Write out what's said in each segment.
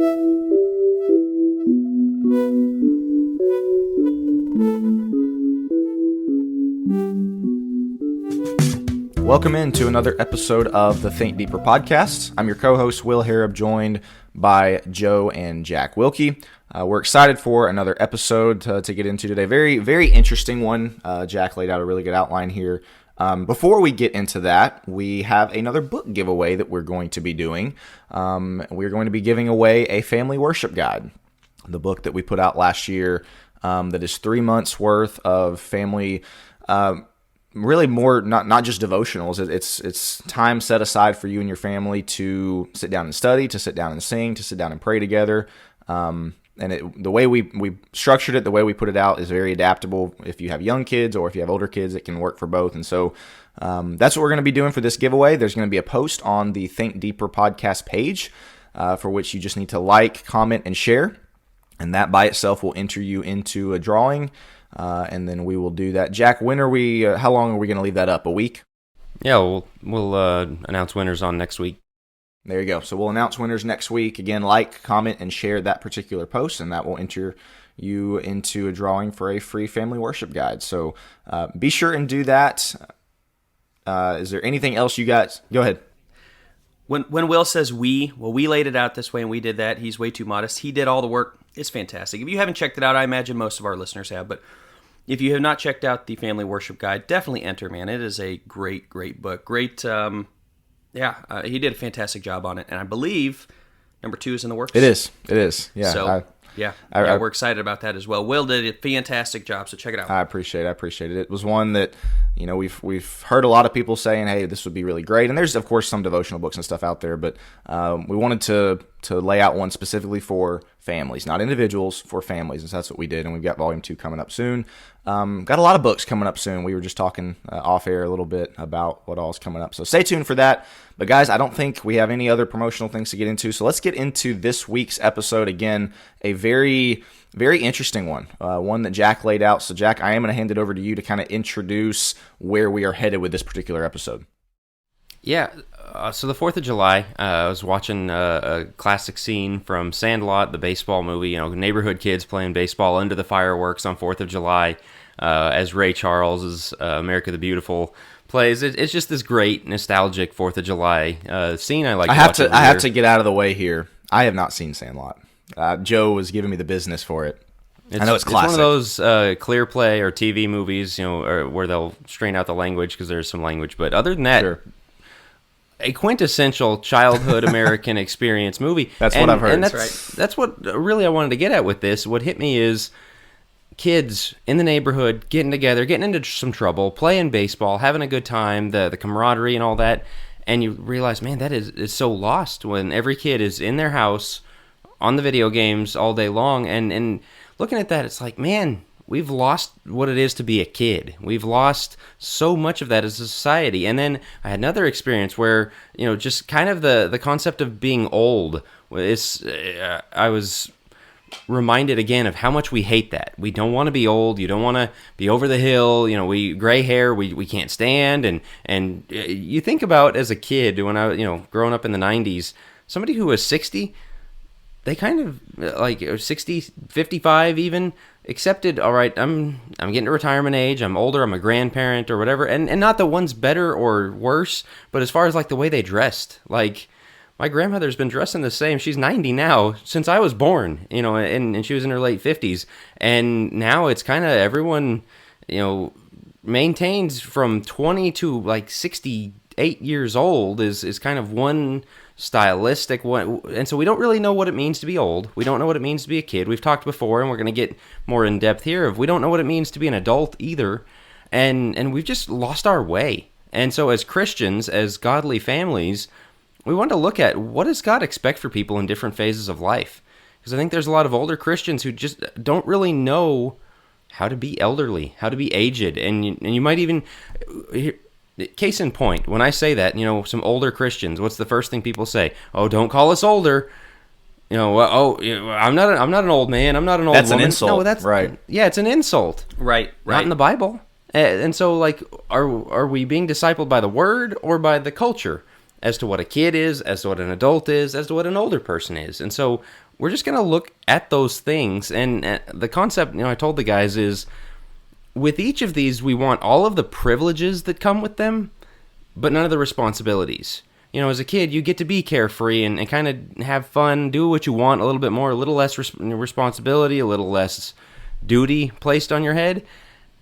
Welcome into another episode of the Think Deeper podcast. I'm your co-host, Will Harrop, joined by Joe and Jack Wilkie. We're excited for another episode to get into today. Very, very interesting one. Jack laid out a really good outline here. Before we get into that, we have another book giveaway that we're going to be doing. We're going to be giving away a family worship guide, the book that we put out last year that is 3 months worth of family really more not just devotionals. It's time set aside for you and your family to sit down and study, to sit down and sing, to sit down and pray together. And the way we structured it, the way we put it out is very adaptable. If you have young kids or if you have older kids, it can work for both. And so that's what we're going to be doing for this giveaway. There's going to be a post on the Think Deeper podcast page for which you just need to like, comment, and share. And that by itself will enter you into a drawing. And then we will do that. Jack, when are we? How long are we going to leave that up? A week? Yeah, we'll announce winners on next week. There you go. So we'll announce winners next week. Again, like, comment, and share that particular post, and that will enter you into a drawing for a free family worship guide. So be sure and do that. Is there anything else you guys? Go ahead. When Will says we laid it out this way and we did that. He's way too modest. He did all the work. It's fantastic. If you haven't checked it out, I imagine most of our listeners have, but if you have not checked out the Family Worship Guide, definitely enter, man. It is a great, great book. Great, he did a fantastic job on it, and I believe number 2 is in the works. It is. Yeah. So, we're excited about that as well. Will did a fantastic job, so check it out. I appreciate it. It was one that, we've heard a lot of people saying, hey, this would be really great. And there's, of course, some devotional books and stuff out there, but we wanted to lay out one specifically for families, not individuals, for families. And so that's what we did, and we've got volume 2 coming up soon. Got a lot of books coming up soon. We were just talking off air a little bit about what all is coming up. So stay tuned for that. But guys, I don't think we have any other promotional things to get into. So let's get into this week's episode. Again, a very, very interesting one. One that Jack laid out. So Jack, I am going to hand it over to you to kind of introduce where we are headed with this particular episode. Yeah, so the 4th of July, I was watching a classic scene from Sandlot, the baseball movie, neighborhood kids playing baseball under the fireworks on 4th of July, as Ray Charles' America the Beautiful plays. It's just this great, nostalgic 4th of July scene I like to watch every year. I have to get out of the way here. I have not seen Sandlot. Joe was giving me the business for it. I know it's classic. It's one of those clear play or TV movies, where they'll strain out the language because there's some language. But other than that, sure. A quintessential childhood American experience movie. That's what I've heard. And that's what really I wanted to get at with this. What hit me is kids in the neighborhood getting together, getting into some trouble, playing baseball, having a good time, the camaraderie and all that. And you realize, man, that is so lost when every kid is in their house on the video games all day long. And looking at that, it's like, man, we've lost what it is to be a kid. We've lost so much of that as a society. And then I had another experience where, just kind of the concept of being old. I was reminded again of how much we hate that. We don't want to be old. You don't want to be over the hill. Gray hair, we can't stand. And you think about as a kid, when I, growing up in the 90s, somebody who was 60, they kind of, like 60, 55 even, accepted, all right, I'm getting to retirement age, I'm older, I'm a grandparent or whatever, and not that one's better or worse, but as far as like the way they dressed, like my grandmother's been dressing the same, she's 90 now, since I was born, and she was in her late 50s, and now it's kind of everyone, maintains from 20 to like 68 years old is kind of one stylistic one, and so we don't really know what it means to be old. We don't know what it means to be a kid. We've talked before, and we're going to get more in depth here. We don't know what it means to be an adult either, and we've just lost our way. And so, as Christians, as godly families, we want to look at what does God expect for people in different phases of life. Because I think there's a lot of older Christians who just don't really know how to be elderly, how to be aged, and you might even. Case in point, when I say that, some older Christians, what's the first thing people say? Oh, don't call us older. I'm not an old man. I'm not an old woman. That's an insult. No, that's right. Yeah, it's an insult. Right. Not in the Bible. And so, like, are we being discipled by the Word or by the culture as to what a kid is, as to what an adult is, as to what an older person is? And so, we're just going to look at those things. And the concept, I told the guys is, with each of these, we want all of the privileges that come with them, but none of the responsibilities. As a kid, you get to be carefree and kind of have fun, do what you want a little bit more, a little less responsibility, a little less duty placed on your head.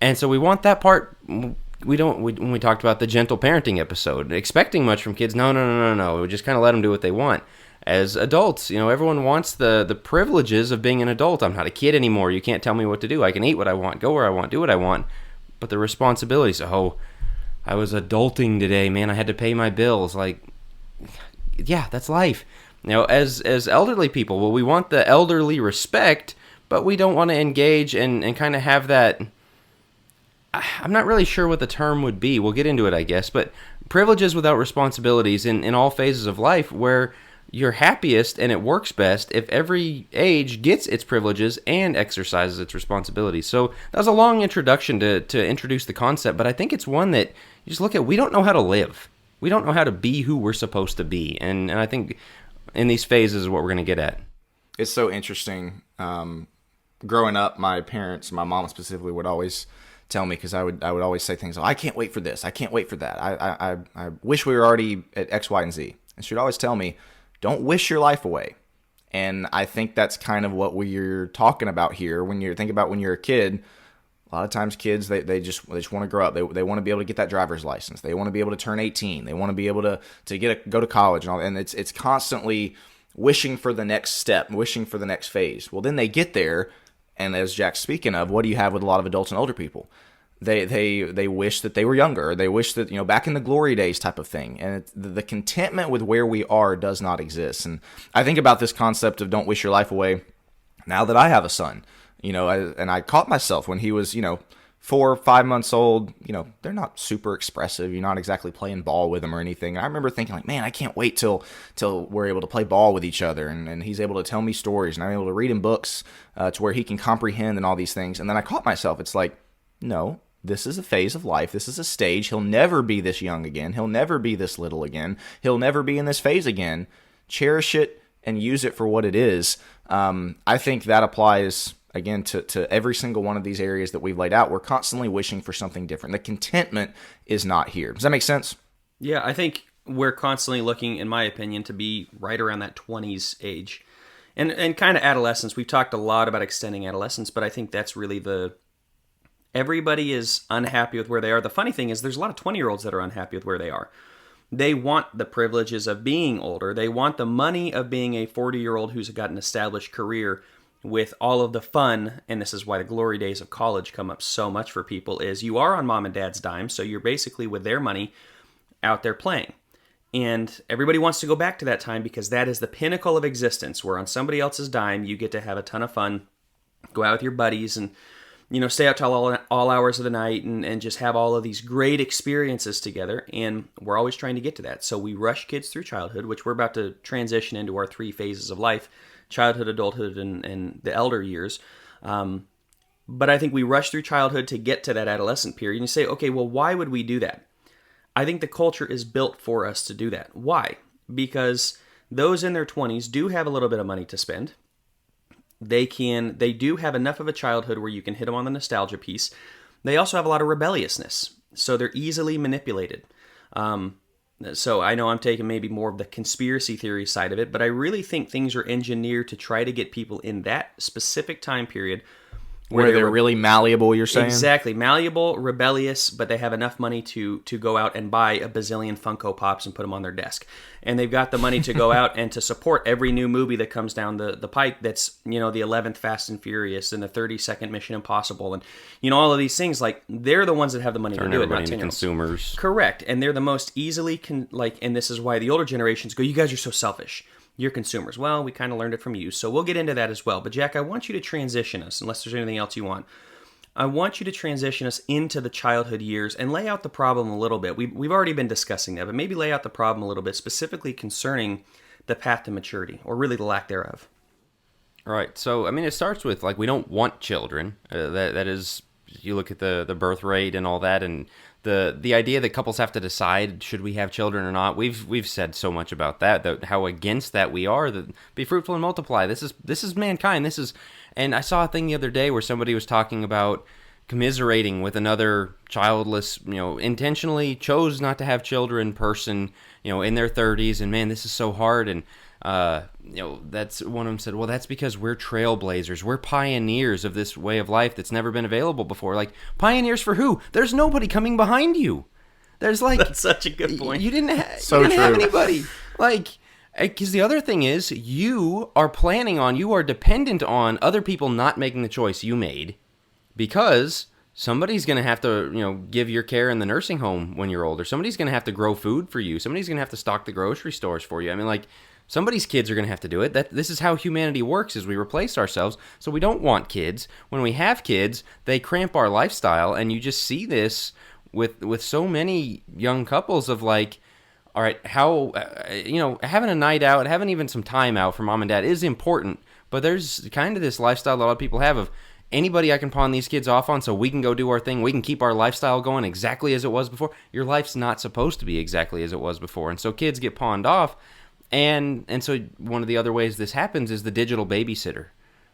And so we want that part. When we talked about the gentle parenting episode, expecting much from kids, no. We just kind of let them do what they want. As adults, everyone wants the privileges of being an adult. I'm not a kid anymore. You can't tell me what to do. I can eat what I want, go where I want, do what I want. But the responsibilities, I was adulting today, man. I had to pay my bills. Like, yeah, that's life. As elderly people, well, we want the elderly respect, but we don't want to engage and kind of have that. I'm not really sure what the term would be. We'll get into it, I guess. But privileges without responsibilities in all phases of life, where you're happiest and it works best if every age gets its privileges and exercises its responsibilities. So that was a long introduction to introduce the concept, but I think it's one that you just look at. We don't know how to live. We don't know how to be who we're supposed to be. And I think in these phases is what we're going to get at. It's so interesting. Growing up, my parents, my mom specifically, would always tell me, because I would always say things like, I can't wait for this, I can't wait for that, I wish we were already at X, Y, and Z. And she'd always tell me, don't wish your life away. And I think that's kind of what we're talking about here. When you're thinking about when you're a kid, a lot of times kids, they just want to grow up. They want to be able to get that driver's license. They want to be able to turn 18. They want to be able to go to college and all. And it's constantly wishing for the next step, wishing for the next phase. Well, then they get there, and as Jack's speaking of, what do you have with a lot of adults and older people? They wish that they were younger. They wish that, back in the glory days type of thing. And the contentment with where we are does not exist. And I think about this concept of don't wish your life away now that I have a son. And I caught myself when he was, 4 or 5 months old. They're not super expressive. You're not exactly playing ball with them or anything. And I remember thinking, like, man, I can't wait till we're able to play ball with each other, and he's able to tell me stories, and I'm able to read him books to where he can comprehend and all these things. And then I caught myself. It's like, no, this is a phase of life. This is a stage. He'll never be this young again. He'll never be this little again. He'll never be in this phase again. Cherish it and use it for what it is. I think that applies, again, to every single one of these areas that we've laid out. We're constantly wishing for something different. The contentment is not here. Does that make sense? Yeah, I think we're constantly looking, in my opinion, to be right around that 20s age. And kind of adolescence. We've talked a lot about extending adolescence, but I think that's really everybody is unhappy with where they are. The funny thing is there's a lot of 20-year-olds that are unhappy with where they are. They want the privileges of being older. They want the money of being a 40-year-old who's got an established career with all of the fun, and this is why the glory days of college come up so much for people, is you are on mom and dad's dime, so you're basically with their money out there playing. And everybody wants to go back to that time because that is the pinnacle of existence, where on somebody else's dime you get to have a ton of fun, go out with your buddies, and stay out till all hours of the night and just have all of these great experiences together. And we're always trying to get to that. So we rush kids through childhood, which we're about to transition into our 3 phases of life: childhood, adulthood, and the elder years. But I think we rush through childhood to get to that adolescent period. And you say, okay, well, why would we do that? I think the culture is built for us to do that. Why? Because those in their 20s do have a little bit of money to spend. They do have enough of a childhood where you can hit them on the nostalgia piece. They also have a lot of rebelliousness, so they're easily manipulated. So I know I'm taking maybe more of the conspiracy theory side of it, but I really think things are engineered to try to get people in that specific time period where they're really malleable, you're saying? Exactly. Malleable, rebellious, but they have enough money to go out and buy a bazillion Funko Pops and put them on their desk. And they've got the money to go out and to support every new movie that comes down the pike that's, the 11th Fast and Furious and the 32nd Mission Impossible and, all of these things. Like, they're the ones that have the money to do it, not 10-year-olds. Consumers. Correct. And they're the most easily, and this is why the older generations go, you guys are so selfish. You're consumers. Well, we kind of learned it from you, so we'll get into that as well. But Jack, I want you to transition us, unless there's anything else you want. I want you to transition us into the childhood years and lay out the problem a little bit. We've already been discussing that, but maybe lay out the problem a little bit, specifically concerning the path to maturity, or really the lack thereof. Right. So, it starts with, we don't want children. That is, you look at the birth rate and all that, and the idea that couples have to decide should we have children or not. We've said so much about that how against that we are. That be fruitful and multiply. This is mankind. And I saw a thing the other day where somebody was talking about commiserating with another childless, intentionally chose not to have children person, in their 30s, and man, this is so hard. And that's one of them said, well, that's because we're trailblazers. We're pioneers of this way of life that's never been available before. Like, pioneers for who? There's nobody coming behind you. There's That's such a good point. You didn't have anybody. Because the other thing is, you are dependent on other people not making the choice you made, because somebody's going to have to, give your care in the nursing home when you're older. Somebody's going to have to grow food for you. Somebody's going to have to stock the grocery stores for you. I mean, somebody's kids are going to have to do it. This is how humanity works, is we replace ourselves. So we don't want kids. When we have kids, they cramp our lifestyle, and you just see this with so many young couples of all right, how, having a night out, having even some time out for mom and dad is important, but there's kind of this lifestyle that a lot of people have of, anybody I can pawn these kids off on so we can go do our thing, we can keep our lifestyle going exactly as it was before. Your life's not supposed to be exactly as it was before. And so kids get pawned off. And so one of the other ways this happens is the digital babysitter.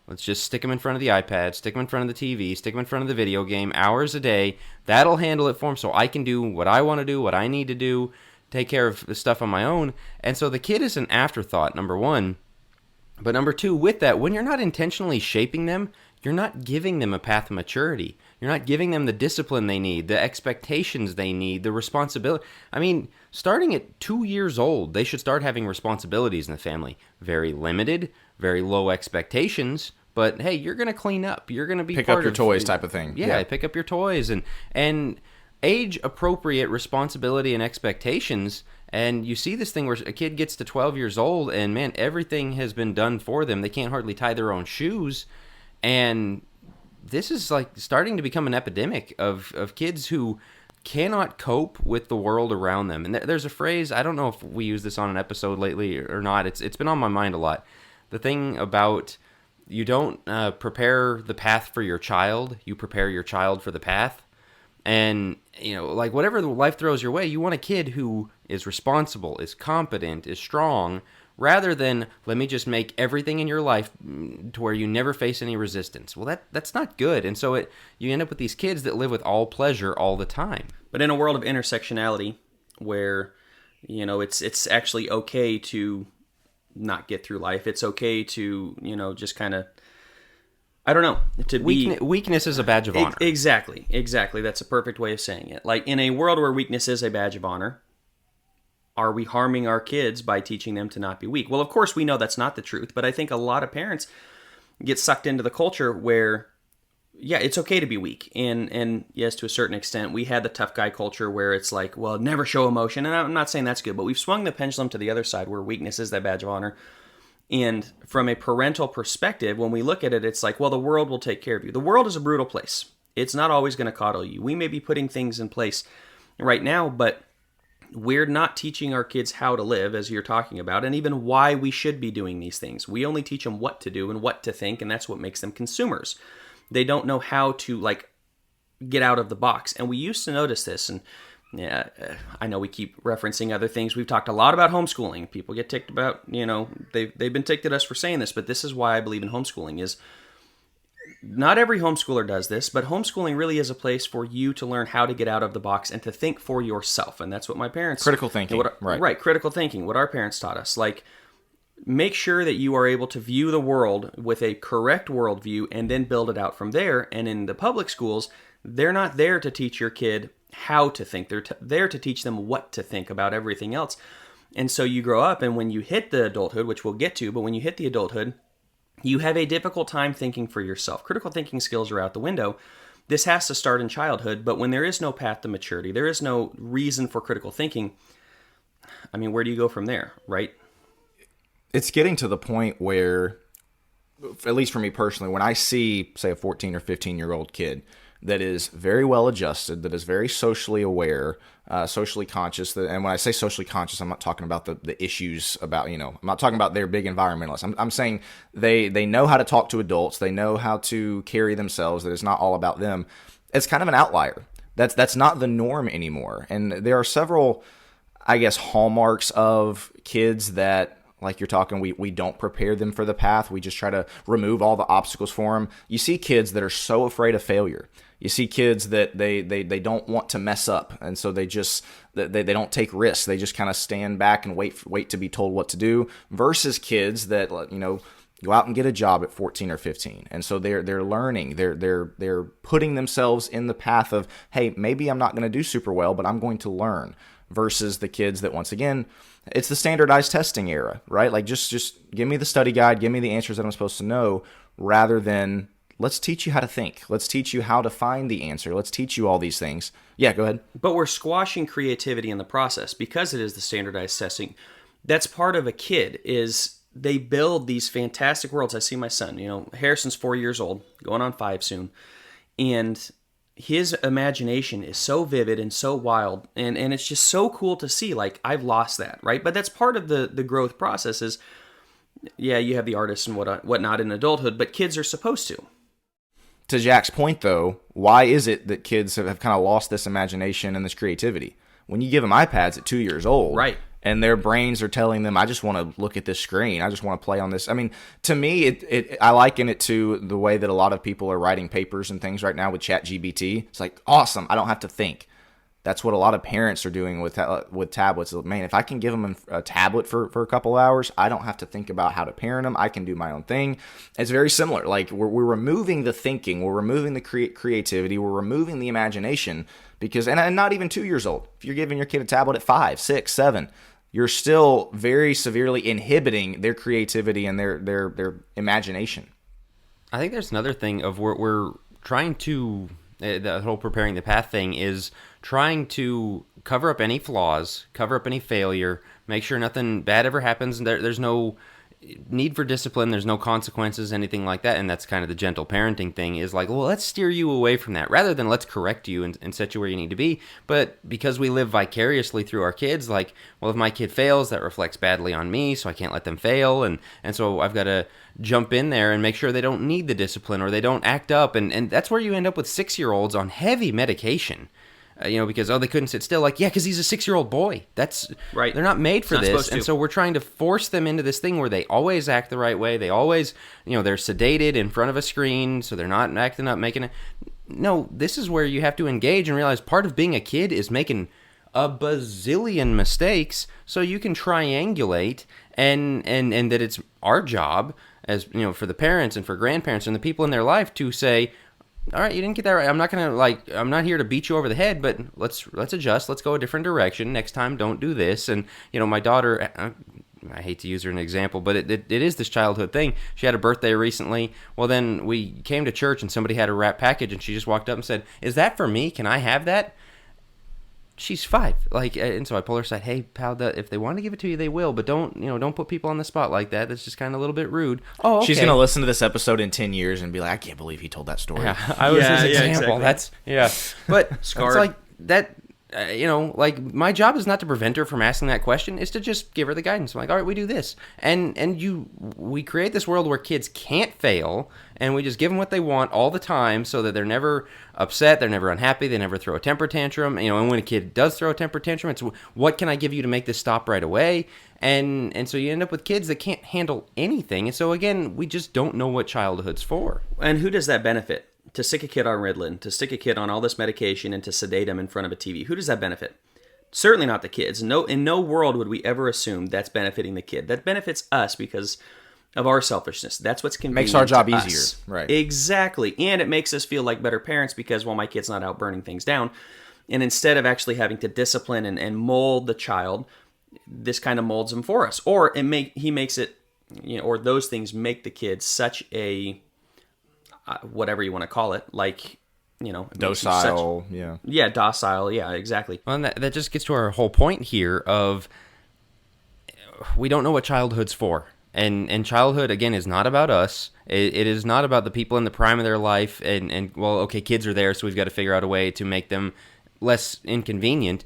Let's just stick them in front of the iPad, stick them in front of the TV, stick them in front of the video game, hours a day. That'll handle it for them so I can do what I want to do, what I need to do, take care of the stuff on my own. And so the kid is an afterthought, number one. But number two, with that, when you're not intentionally shaping them, you're not giving them a path of maturity. You're not giving them the discipline they need, the expectations they need, the responsibility. I mean, starting at 2 years old, they should start having responsibilities in the family. Very limited, very low expectations, but hey, you're going to clean up. You're going to be pick up your toys type of thing. Yeah, pick up your toys and age-appropriate responsibility and expectations. And you see this thing where a kid gets to 12 years old and, man, everything has been done for them. They can't hardly tie their own shoes. And this is starting to become an epidemic of kids who cannot cope with the world around them. And there's a phrase, I don't know if we use this on an episode lately or not. It's been on my mind a lot. The thing about you don't prepare the path for your child, you prepare your child for the path. And, whatever life throws your way, you want a kid who is responsible, is competent, is strong, rather than let me just make everything in your life to where you never face any resistance. Well, that's not good. And so you end up with these kids that live with all pleasure all the time. But in a world of intersectionality where, it's actually okay to not get through life. It's okay to, just kind of, I don't know, to be... Weakness is a badge of honor. Exactly. That's a perfect way of saying it. In a world where weakness is a badge of honor, are we harming our kids by teaching them to not be weak? Well, of course, we know that's not the truth, but I think a lot of parents get sucked into the culture where, yeah, it's okay to be weak. And yes, to a certain extent, we had the tough guy culture where it's well, never show emotion. And I'm not saying that's good, but we've swung the pendulum to the other side where weakness is that badge of honor. And from a parental perspective, when we look at it, it's well, the world will take care of you. The world is a brutal place. It's not always going to coddle you. We may be putting things in place right now, but we're not teaching our kids how to live, as you're talking about, and even why we should be doing these things. We only teach them what to do and what to think, and that's what makes them consumers. They don't know how to, get out of the box. And we used to notice this, and yeah, I know we keep referencing other things. We've talked a lot about homeschooling. People get ticked about, they've been ticked at us for saying this, but this is why I believe in homeschooling is not every homeschooler does this, but homeschooling really is a place for you to learn how to get out of the box and to think for yourself. And that's what my parents... Critical thinking. Right, critical thinking. What our parents taught us. Make sure that you are able to view the world with a correct worldview and then build it out from there. And in the public schools, they're not there to teach your kid how to think. They're there to teach them what to think about everything else. And so you grow up, and when you hit the adulthood, which we'll get to, but when you hit the adulthood, you have a difficult time thinking for yourself. Critical thinking skills are out the window. This has to start in childhood, but when there is no path to maturity, there is no reason for critical thinking, I mean, where do you go from there, right? It's getting to the point where, at least for me personally, when I see, say, a 14 or 15-year-old kid that is very well adjusted, that is very socially aware, socially conscious. And when I say socially conscious, I'm not talking about the issues about, I'm not talking about they're big environmentalists. I'm saying they know how to talk to adults. They know how to carry themselves, that it's not all about them. It's kind of an outlier. That's not the norm anymore. And there are several, I guess, hallmarks of kids that, like you're talking, we don't prepare them for the path. We just try to remove all the obstacles for them. You see kids that are so afraid of failure. You see kids that they don't want to mess up, and so they don't take risks. They just kind of stand back and wait to be told what to do. Versus kids that, you know, go out and get a job at 14 or 15, and so they're learning. They're putting themselves in the path of, hey, maybe I'm not going to do super well, but I'm going to learn. Versus the kids that, once again, it's the standardized testing era, right? Like just give me the study guide, give me the answers that I'm supposed to know, rather than let's teach you how to think. Let's teach you how to find the answer. Let's teach you all these things. Yeah, go ahead. But we're squashing creativity in the process because it is the standardized testing. That's part of a kid, is they build these fantastic worlds. I see my son, you know, Harrison's 4 years old, going on 5 soon. And his imagination is so vivid and so wild, and it's just so cool to see. Like, I've lost that, right? But that's part of the growth process is, yeah, you have the artists and whatnot in adulthood, but kids are supposed to. To Jack's point, though, why is it that kids have kind of lost this imagination and this creativity? When you give them iPads at 2 years old, right, and their brains are telling them, I just want to look at this screen. I just want to play on this. I mean, to me, I liken it to the way that a lot of people are writing papers and things right now with ChatGPT. It's like, awesome, I don't have to think. That's what a lot of parents are doing with tablets. Man, if I can give them a tablet for a couple hours, I don't have to think about how to parent them. I can do my own thing. It's very similar. Like, we're removing the thinking. We're removing the creativity. We're removing the imagination because, and not even 2 years old. If you're giving your kid a tablet at 5, 6, 7, you're still very severely inhibiting their creativity and their imagination. I think there's another thing of we're trying to, the whole preparing the path thing is trying to cover up any flaws, cover up any failure, make sure nothing bad ever happens. There's no need for discipline, there's no consequences, anything like that. And that's kind of the gentle parenting thing, is like, well, let's steer you away from that rather than let's correct you and set you where you need to be. But because we live vicariously through our kids, like, well, if my kid fails, that reflects badly on me, so I can't let them fail, and so I've got to jump in there and make sure they don't need the discipline or they don't act up, and that's where you end up with 6-year-olds on heavy medication. Because, they couldn't sit still. Like, yeah, because he's a 6-year-old boy. That's right. They're not made for this. And so we're trying to force them into this thing where they always act the right way. They always, they're sedated in front of a screen, so they're not acting up, making it. No, this is where you have to engage and realize part of being a kid is making a bazillion mistakes, so you can triangulate and that it's our job as, for the parents and for grandparents and the people in their life to say, all right, you didn't get that right. I'm not here to beat you over the head, but let's adjust. Let's go a different direction. Next time, don't do this. And, my daughter, I hate to use her as an example, but it is this childhood thing. She had a birthday recently. Well, then we came to church and somebody had a wrap package and she just walked up and said, "Is that for me? Can I have that?" She's 5. And so I pull her aside. "Hey, pal, if they want to give it to you, they will, but don't put people on the spot like that. That's just kind of a little bit rude." Oh, okay. She's going to listen to this episode in 10 years and be like, "I can't believe he told that story." Yeah, I was his example. Exactly. But it's like that, my job is not to prevent her from asking that question. It's to just give her the guidance. I'm like, all right, we do this. And we create this world where kids can't fail, and we just give them what they want all the time so that they're never upset, they're never unhappy, they never throw a temper tantrum. And when a kid does throw a temper tantrum, it's, what can I give you to make this stop right away? And so you end up with kids that can't handle anything. And so again, we just don't know what childhood's for. And who does that benefit? To stick a kid on Ritalin, to stick a kid on all this medication, and to sedate him in front of a TV. Who does that benefit? Certainly not the kids. In no world would we ever assume that's benefiting the kid. That benefits us because of our selfishness. That's what's convenient. Makes our job to easier. Us. Right. Exactly. And it makes us feel like better parents because, well, my kid's not out burning things down. And instead of actually having to discipline and mold the child, this kind of molds him for us. Or he makes it, or those things make the kid such a whatever you want to call it, docile, docile, exactly. Well, and that just gets to our whole point here of we don't know what childhood's for, and childhood again is not about us. It is not about the people in the prime of their life, and well, okay, kids are there, so we've got to figure out a way to make them less inconvenient.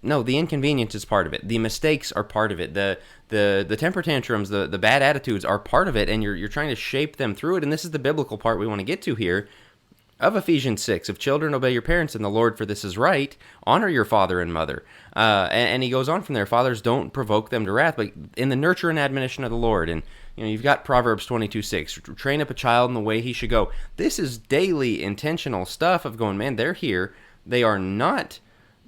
No, the inconvenience is part of it. The mistakes are part of it. The temper tantrums, the bad attitudes are part of it, and you're trying to shape them through it. And this is the biblical part we want to get to here. of Ephesians 6, if children obey your parents in the Lord, for this is right, honor your father and mother. And he goes on from there, fathers, don't provoke them to wrath, but in the nurture and admonition of the Lord. And you've got Proverbs 22:6, train up a child in the way he should go. This is daily intentional stuff of going, man, they're here. They are not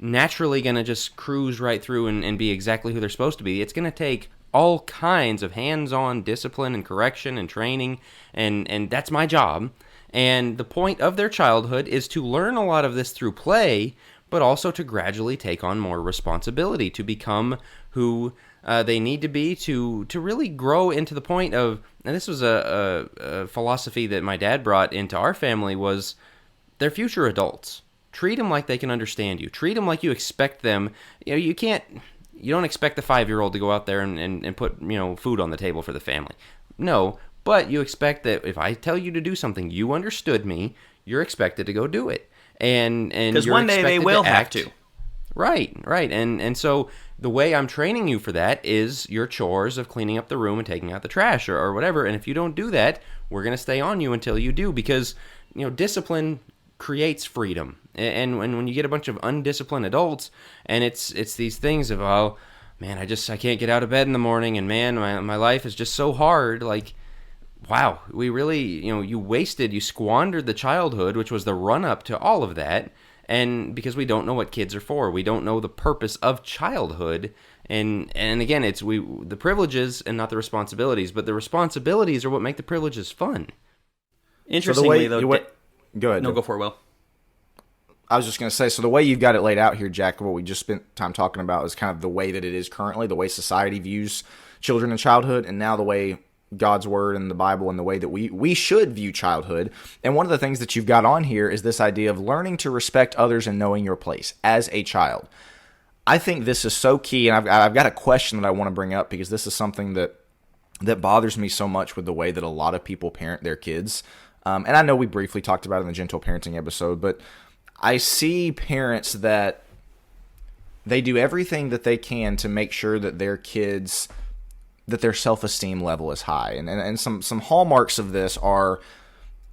naturally going to just cruise right through and be exactly who they're supposed to be. It's going to take all kinds of hands-on discipline and correction and training, and that's my job. And the point of their childhood is to learn a lot of this through play, but also to gradually take on more responsibility, to become who they need to be, to really grow into the point of, and this was a philosophy that my dad brought into our family, was they're future adults. Treat them like they can understand you. Treat them like you expect them. You don't expect the 5-year-old to go out there and put food on the table for the family. No, but you expect that if I tell you to do something, you understood me, you're expected to go do it. And because one day they will have to. Right. And so the way I'm training you for that is your chores of cleaning up the room and taking out the trash or whatever. And if you don't do that, we're going to stay on you until you do, because discipline creates freedom. And when you get a bunch of undisciplined adults, and it's these things of, oh man, I can't get out of bed in the morning, and man, my life is just so hard. Like, wow, we really, you squandered the childhood, which was the run up to all of that. And because we don't know what kids are for, we don't know the purpose of childhood. And again, it's the privileges and not the responsibilities, but the responsibilities are what make the privileges fun. Interestingly, though, go ahead. No, go for it, Will. I was just going to say, so the way you've got it laid out here, Jack, what we just spent time talking about is kind of the way that it is currently, the way society views children and childhood, and now the way God's Word and the Bible and the way that we should view childhood. And one of the things that you've got on here is this idea of learning to respect others and knowing your place as a child. I think this is so key, and I've got a question that I want to bring up, because this is something that bothers me so much with the way that a lot of people parent their kids. And I know we briefly talked about it in the gentle parenting episode, but I see parents that they do everything that they can to make sure that their kids, that their self-esteem level is high. And some hallmarks of this are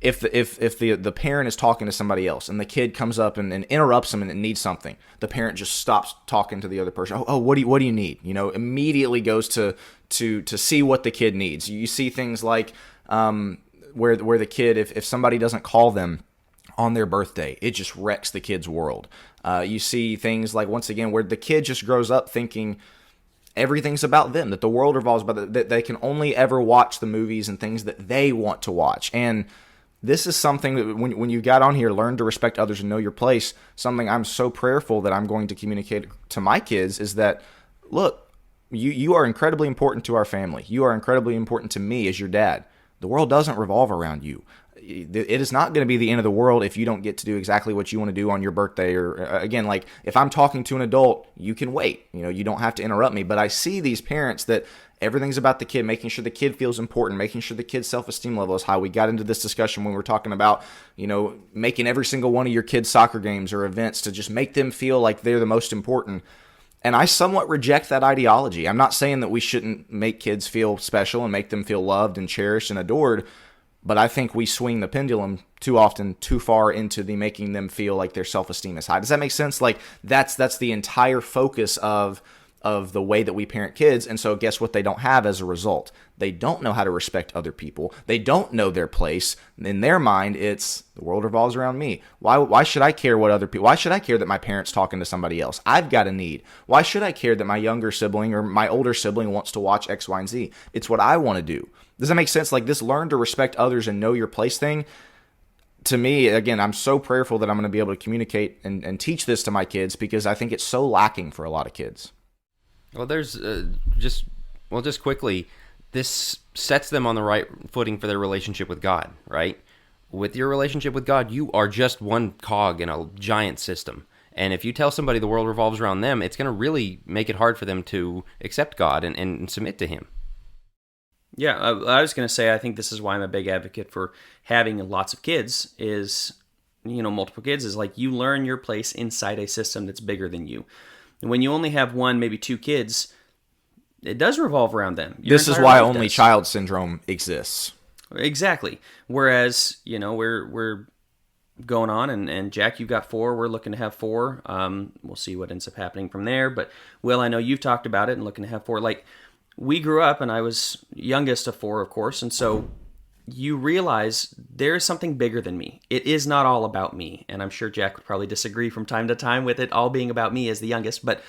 if the parent is talking to somebody else and the kid comes up and interrupts them and needs something, the parent just stops talking to the other person. Oh, what do you need? Immediately goes to see what the kid needs. You see things like where the kid, if somebody doesn't call them on their birthday, it just wrecks the kid's world. You see things like, once again, where the kid just grows up thinking everything's about them, that the world revolves about that they can only ever watch the movies and things that they want to watch. And this is something that when you got on here, learn to respect others and know your place, something I'm so prayerful that I'm going to communicate to my kids is that, look, you are incredibly important to our family. You are incredibly important to me as your dad. The world doesn't revolve around you. It is not going to be the end of the world if you don't get to do exactly what you want to do on your birthday. Or again, like if I'm talking to an adult, you can wait. You don't have to interrupt me. But I see these parents that everything's about the kid, making sure the kid feels important, making sure the kid's self-esteem level is high. We got into this discussion when we were talking about, making every single one of your kids' soccer games or events to just make them feel like they're the most important. And I somewhat reject that ideology. I'm not saying that we shouldn't make kids feel special and make them feel loved and cherished and adored, but I think we swing the pendulum too often, too far into the making them feel like their self-esteem is high. Does that make sense? Like that's the entire focus of the way that we parent kids. And so guess what they don't have as a result? They don't know how to respect other people. They don't know their place. In their mind, it's the world revolves around me. Why should I care what other people, why should I care that my parent's talking to somebody else? I've got a need. Why should I care that my younger sibling or my older sibling wants to watch X, Y, and Z? It's what I want to do. Does that make sense? Like this learn to respect others and know your place thing, to me, again, I'm so prayerful that I'm going to be able to communicate and teach this to my kids because I think it's so lacking for a lot of kids. Well, there's just quickly, this sets them on the right footing for their relationship with God, right? With your relationship with God, you are just one cog in a giant system. And if you tell somebody the world revolves around them, it's going to really make it hard for them to accept God and submit to Him. Yeah, I was going to say, I think this is why I'm a big advocate for having lots of kids is, multiple kids, is like you learn your place inside a system that's bigger than you. And when you only have one, maybe two kids, it does revolve around them. This is why only child syndrome exists. Exactly. Whereas, we're going on, and Jack, you've got 4. We're looking to have 4. We'll see what ends up happening from there. But Will, I know you've talked about it and looking to have 4. Like, we grew up, and I was youngest of 4, of course, and so you realize there is something bigger than me. It is not all about me, and I'm sure Jack would probably disagree from time to time with it all being about me as the youngest, but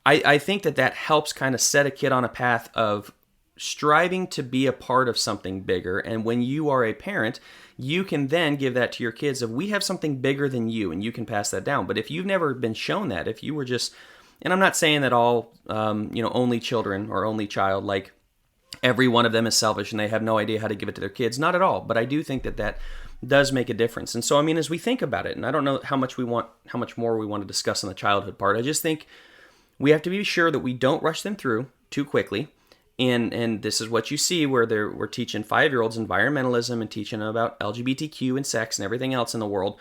I think that helps kind of set a kid on a path of striving to be a part of something bigger. And when you are a parent, you can then give that to your kids of, we have something bigger than you, and you can pass that down. But if you've never been shown that, if you were just, and I'm not saying that all, only children or only child, like every one of them is selfish and they have no idea how to give it to their kids. Not at all. But I do think that does make a difference. And so, I mean, as we think about it, and I don't know how much more we want to discuss on the childhood part, I just think we have to be sure that we don't rush them through too quickly. And this is what you see where we're teaching 5-year-olds environmentalism and teaching them about LGBTQ and sex and everything else in the world.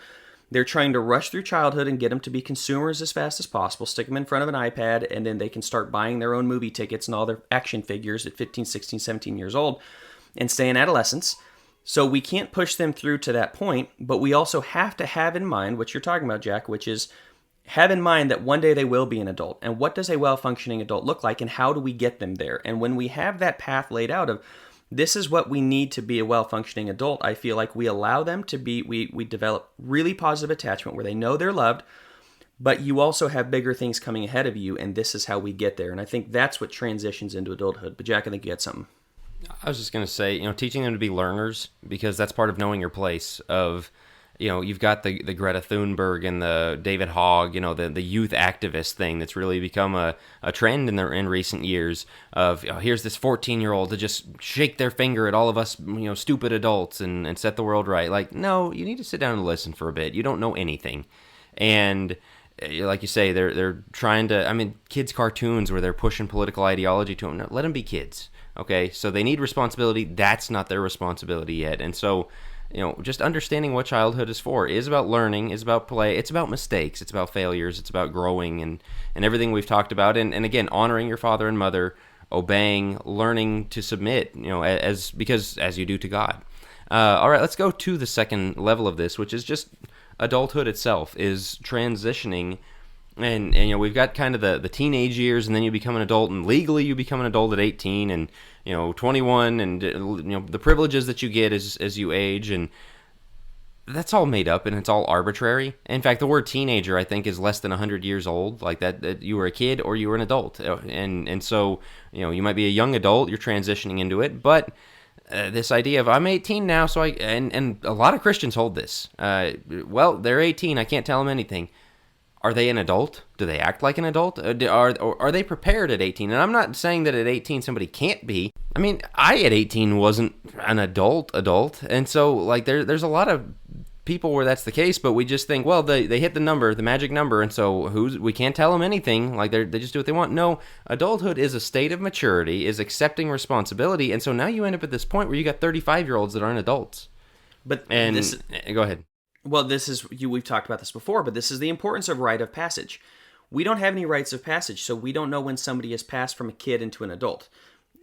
They're trying to rush through childhood and get them to be consumers as fast as possible, stick them in front of an iPad, and then they can start buying their own movie tickets and all their action figures at 15, 16, 17 years old and stay in adolescence. So we can't push them through to that point, but we also have to have in mind what you're talking about, Jack, which is have in mind that one day they will be an adult. And what does a well-functioning adult look like, and how do we get them there? And when we have that path laid out of, this is what we need to be a well-functioning adult, I feel like we allow them to be, we develop really positive attachment where they know they're loved, but you also have bigger things coming ahead of you, and this is how we get there. And I think that's what transitions into adulthood. But Jack, I think you had something. I was just going to say, teaching them to be learners, because that's part of knowing your place of, you've got the Greta Thunberg and the David Hogg, the youth activist thing that's really become a trend in recent years of, here's this 14-year-old to just shake their finger at all of us, stupid adults and set the world right. Like, no, you need to sit down and listen for a bit. You don't know anything. And like you say, they're trying to, kids' cartoons where they're pushing political ideology to them. No, let them be kids, okay? So they need responsibility. That's not their responsibility yet. And so, just understanding what childhood is for is about learning, is about play, it's about mistakes, it's about failures, it's about growing and everything we've talked about. And again, honoring your father and mother, obeying, learning to submit, as you do to God. All right, let's go to the second level of this, which is just adulthood itself, is transitioning. And we've got kind of the teenage years, and then you become an adult, and legally you become an adult at 18 and 21, and the privileges that you get as you age, and that's all made up and it's all arbitrary. In fact, the word teenager, I think, is less than 100 years old, like that you were a kid or you were an adult, and so you might be a young adult, you're transitioning into it, but this idea of I'm 18 now, so and a lot of Christians hold this. Well, they're 18, I can't tell them anything. Are they an adult? Do they act like an adult? Are they prepared at 18? And I'm not saying that at 18 somebody can't be. I at 18 wasn't an adult, and so like there's a lot of people where that's the case, but we just think, well, they hit the magic number, and so we can't tell them anything. Like they just do what they want. No, adulthood is a state of maturity, is accepting responsibility, and so now you end up at this point where you got 35-year-olds that aren't adults. Go ahead. Well, we've talked about this before, but this is the importance of rite of passage. We don't have any rites of passage, so we don't know when somebody has passed from a kid into an adult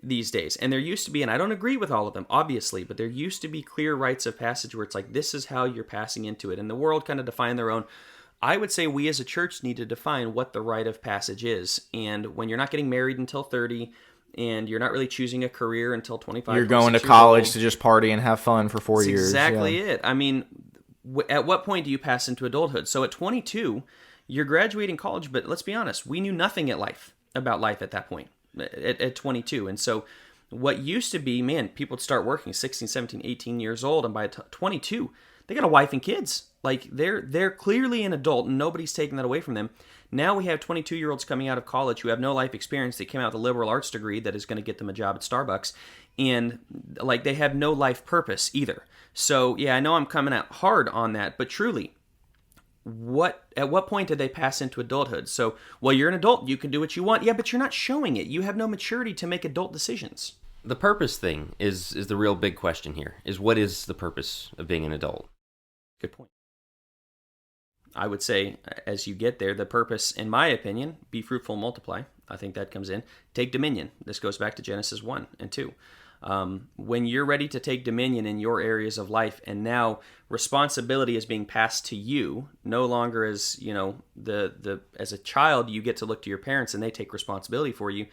these days. And there used to be, and I don't agree with all of them, obviously, but there used to be clear rites of passage where it's like, this is how you're passing into it. And the world kind of defined their own. I would say we as a church need to define what the rite of passage is. And when you're not getting married until 30, and you're not really choosing a career until 25, you're going to college to just party and have fun for 4 years. Exactly it. At what point do you pass into adulthood? So at 22, you're graduating college, but let's be honest, we knew nothing about life at that point, at 22. And so what used to be, people would start working 16, 17, 18 years old, and by 22, they got a wife and kids. Like, they're clearly an adult, and nobody's taking that away from them. Now we have 22-year-olds coming out of college who have no life experience. They came out with a liberal arts degree that is going to get them a job at Starbucks, and like they have no life purpose either. So, yeah, I know I'm coming out hard on that, but truly, at what point did they pass into adulthood? So, well, you're an adult, you can do what you want. Yeah, but you're not showing it. You have no maturity to make adult decisions. The purpose thing is the real big question here, is what is the purpose of being an adult? Good point. I would say, as you get there, the purpose, in my opinion, be fruitful, multiply. I think that comes in. Take dominion. This goes back to Genesis 1 and 2. When you're ready to take dominion in your areas of life, and now responsibility is being passed to you, no longer as, as a child, you get to look to your parents and they take responsibility for you.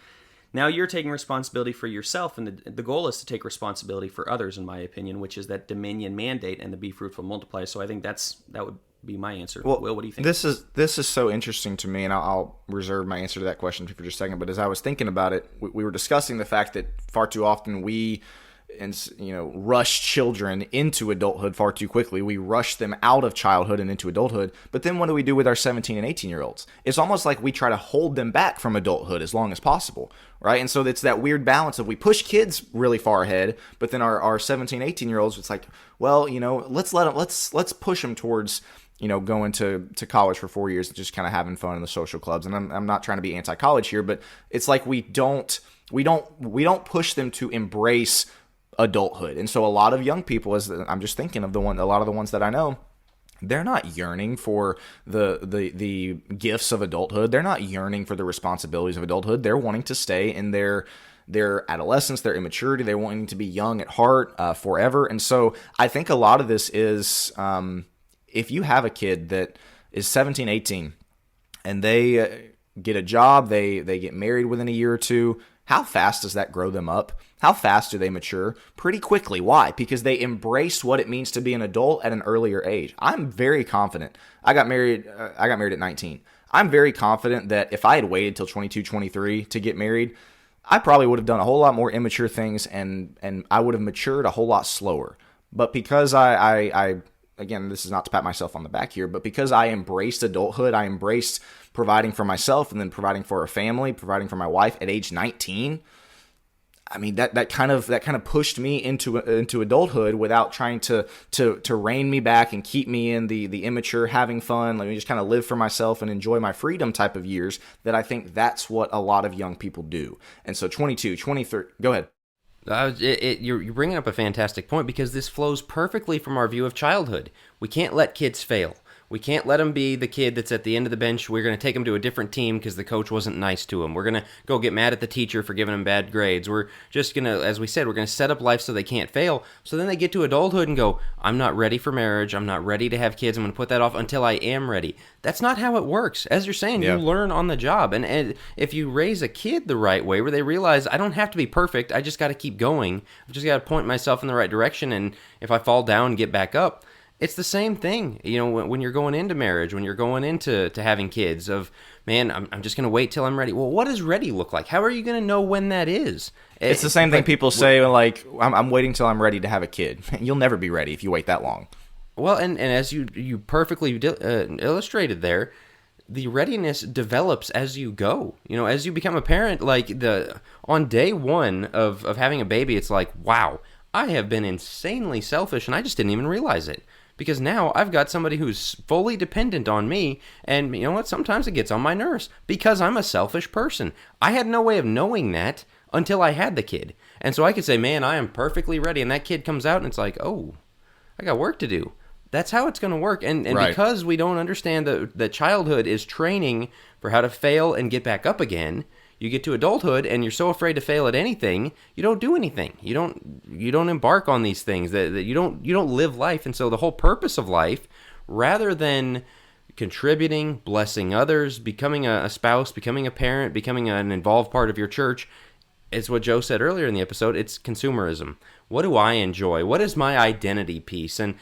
Now you're taking responsibility for yourself, and the goal is to take responsibility for others, in my opinion, which is that dominion mandate and the be fruitful, multiply. So I think that would be my answer. Well, Will, what do you think? This is so interesting to me, and I'll reserve my answer to that question for just a second. But as I was thinking about it, we were discussing the fact that far too often we rush children into adulthood far too quickly. We rush them out of childhood and into adulthood. But then what do we do with our 17 and 18-year-olds? It's almost like we try to hold them back from adulthood as long as possible, right? And so it's that weird balance of we push kids really far ahead, but then our 17, 18-year-olds, it's like, well, let's push them towards going to college for 4 years and just kind of having fun in the social clubs. And I'm not trying to be anti-college here, but it's like we don't push them to embrace adulthood. And so a lot of young people, as I'm just thinking of a lot of the ones that I know, they're not yearning for the gifts of adulthood. They're not yearning for the responsibilities of adulthood. They're wanting to stay in their adolescence, their immaturity. They're wanting to be young at heart forever. And so I think a lot of this is, if you have a kid that is 17, 18, and they get a job, they get married within a year or two, how fast does that grow them up? How fast do they mature? Pretty quickly. Why? Because they embrace what it means to be an adult at an earlier age. I'm very confident. I got married at 19. I'm very confident that if I had waited till 22, 23 to get married, I probably would have done a whole lot more immature things, and I would have matured a whole lot slower. But because I again, this is not to pat myself on the back here, but because I embraced adulthood, I embraced providing for myself and then providing for a family, providing for my wife at age 19. I mean, that kind of pushed me into adulthood without trying to rein me back and keep me in the immature, having fun, let me just kind of live for myself and enjoy my freedom type of years. That I think that's what a lot of young people do. And so 22, 23, go ahead. You're bringing up a fantastic point, because this flows perfectly from our view of childhood. We can't let kids fail. We can't let them be the kid that's at the end of the bench. We're going to take them to a different team because the coach wasn't nice to them. We're going to go get mad at the teacher for giving them bad grades. We're just going to, as we said, we're going to set up life so they can't fail. So then they get to adulthood and go, I'm not ready for marriage. I'm not ready to have kids. I'm going to put that off until I am ready. That's not how it works. As you're saying, You learn on the job. And if you raise a kid the right way, where they realize, I don't have to be perfect. I just got to keep going. I've just got to point myself in the right direction. And if I fall down, get back up. It's the same thing, when you're going into marriage, when you're going into having kids, of, man, I'm just going to wait till I'm ready. Well, what does ready look like? How are you going to know when that is? It's the same thing people say, like, I'm waiting till I'm ready to have a kid. You'll never be ready if you wait that long. Well, and as you perfectly illustrated there, the readiness develops as you go. As you become a parent, like on day one of having a baby, it's like, wow, I have been insanely selfish and I just didn't even realize it. Because now I've got somebody who's fully dependent on me, and you know what? Sometimes it gets on my nerves because I'm a selfish person. I had no way of knowing that until I had the kid. And so I could say, man, I am perfectly ready. And that kid comes out and it's like, oh, I got work to do. That's how it's going to work. And right. Because we don't understand that childhood is training for how to fail and get back up again, you get to adulthood and you're so afraid to fail at anything, you don't do anything. You don't embark on these things, that you don't live life. And so the whole purpose of life, rather than contributing, blessing others, becoming a spouse, becoming a parent, becoming an involved part of your church, it's what Joe said earlier in the episode, it's consumerism. What do I enjoy? What is my identity piece? And,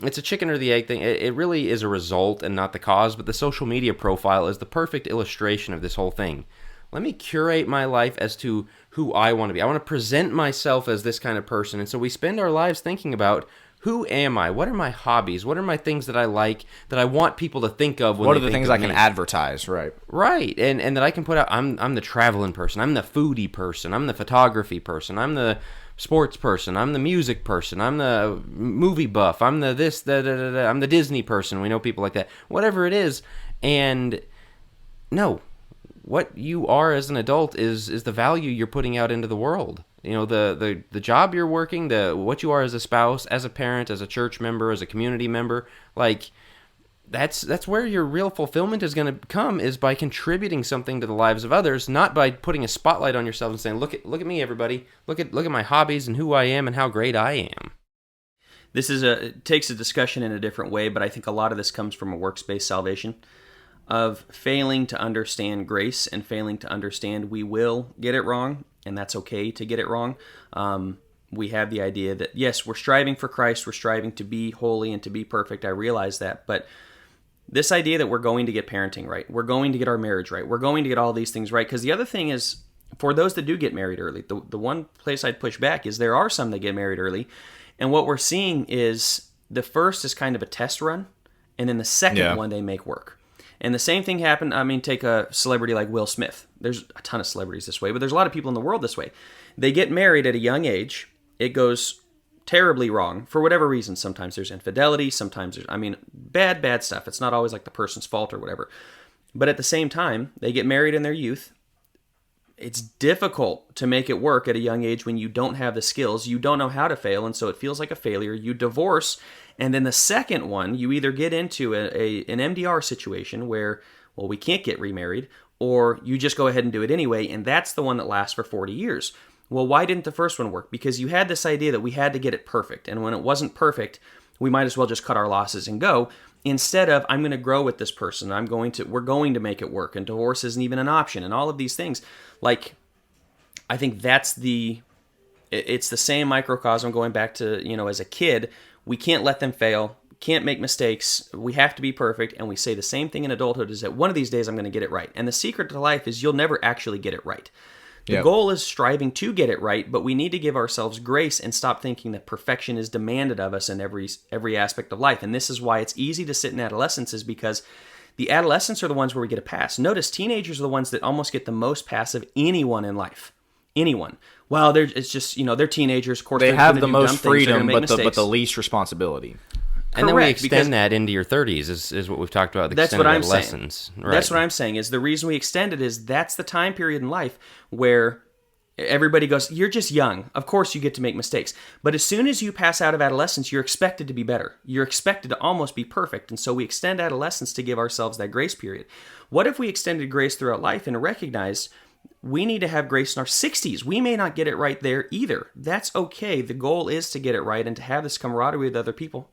it's a chicken or the egg thing. It really is a result and not the cause, but the social media profile is the perfect illustration of this whole thing. Let me curate my life as to who I want to be. I want to present myself as this kind of person. And so we spend our lives thinking about, who am I? What are my hobbies? What are my things that I like, that I want people to think of when what they are the think things of I can me? advertise, right? Right, and that I can put out, I'm the traveling person, I'm the foodie person, I'm the photography person, I'm the sports person, I'm the music person, I'm the movie buff, I'm the this, I'm the Disney person. We know people like that. Whatever it is, and no, what you are as an adult is the value you're putting out into the world. The job you're working, what you are as a spouse, as a parent, as a church member, as a community member, like, that's where your real fulfillment is going to come, is by contributing something to the lives of others, not by putting a spotlight on yourself and saying, look at me, everybody, look at my hobbies and who I am and how great I am. It takes a discussion in a different way, but I think a lot of this comes from a works-based salvation of failing to understand grace and failing to understand we will get it wrong, and that's okay to get it wrong. We have the idea that, yes, we're striving for Christ, we're striving to be holy and to be perfect. I realize that, but this idea that we're going to get parenting right, we're going to get our marriage right, we're going to get all these things right, because the other thing is, for those that do get married early, the one place I'd push back is there are some that get married early, and what we're seeing is the first is kind of a test run, and then the second one they make work. And the same thing happened, take a celebrity like Will Smith. There's a ton of celebrities this way, but there's a lot of people in the world this way. They get married at a young age, it goes terribly wrong for whatever reason. Sometimes there's infidelity, sometimes there's, bad stuff. It's not always like the person's fault or whatever. But at the same time, they get married in their youth. It's difficult to make it work at a young age when you don't have the skills, you don't know how to fail, and so it feels like a failure. You divorce, and then the second one, you either get into an MDR situation where, well, we can't get remarried, or you just go ahead and do it anyway, and that's the one that lasts for 40 years. Well, why didn't the first one work? Because you had this idea that we had to get it perfect, and when it wasn't perfect, we might as well just cut our losses and go, instead of, I'm going to grow with this person, we're going to make it work, and divorce isn't even an option, and all of these things. Like, I think it's the same microcosm going back to, as a kid, we can't let them fail, can't make mistakes, we have to be perfect, and we say the same thing in adulthood, is that one of these days I'm going to get it right. And the secret to life is you'll never actually get it right. The goal is striving to get it right, but we need to give ourselves grace and stop thinking that perfection is demanded of us in every aspect of life. And this is why it's easy to sit in adolescence, is because the adolescents are the ones where we get a pass. Notice teenagers are the ones that almost get the most pass of anyone in life. Anyone. Well, it's just, they're teenagers. Of course, they have the most things, freedom, but the least responsibility. And then we extend that into your 30s is what we've talked about. That's what I'm saying. Right. That's what I'm saying, is the reason we extend it is that's the time period in life where everybody goes, you're just young. Of course you get to make mistakes. But as soon as you pass out of adolescence, you're expected to be better. You're expected to almost be perfect. And so we extend adolescence to give ourselves that grace period. What if we extended grace throughout life and recognized we need to have grace in our 60s? We may not get it right there either. That's okay. The goal is to get it right and to have this camaraderie with other people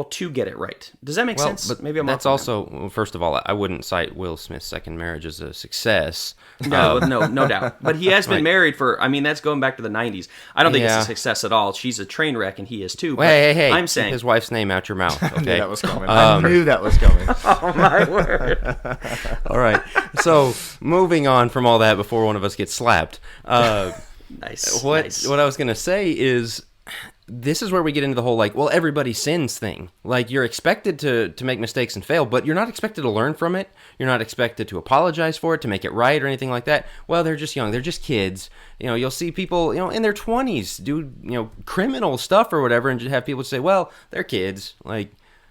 to get it right. Does that make sense? But maybe I'm that's also, first of all, I wouldn't cite Will Smith's second marriage as a success. No doubt. But he has been married for, that's going back to the 90s. I don't think it's a success at all. She's a train wreck, and he is too. But hey, I'm saying, keep his wife's name out your mouth. Okay? That was coming. I knew that was coming. Oh, my word. All right. So, moving on from all that before one of us gets slapped. Nice. What I was going to say is, this is where we get into the whole, everybody sins thing. You're expected to make mistakes and fail, but you're not expected to learn from it. You're not expected to apologize for it, to make it right or anything like that. Well, they're just young. They're just kids. You'll see people, in their 20s do, criminal stuff or whatever, and just have people say, well, they're kids.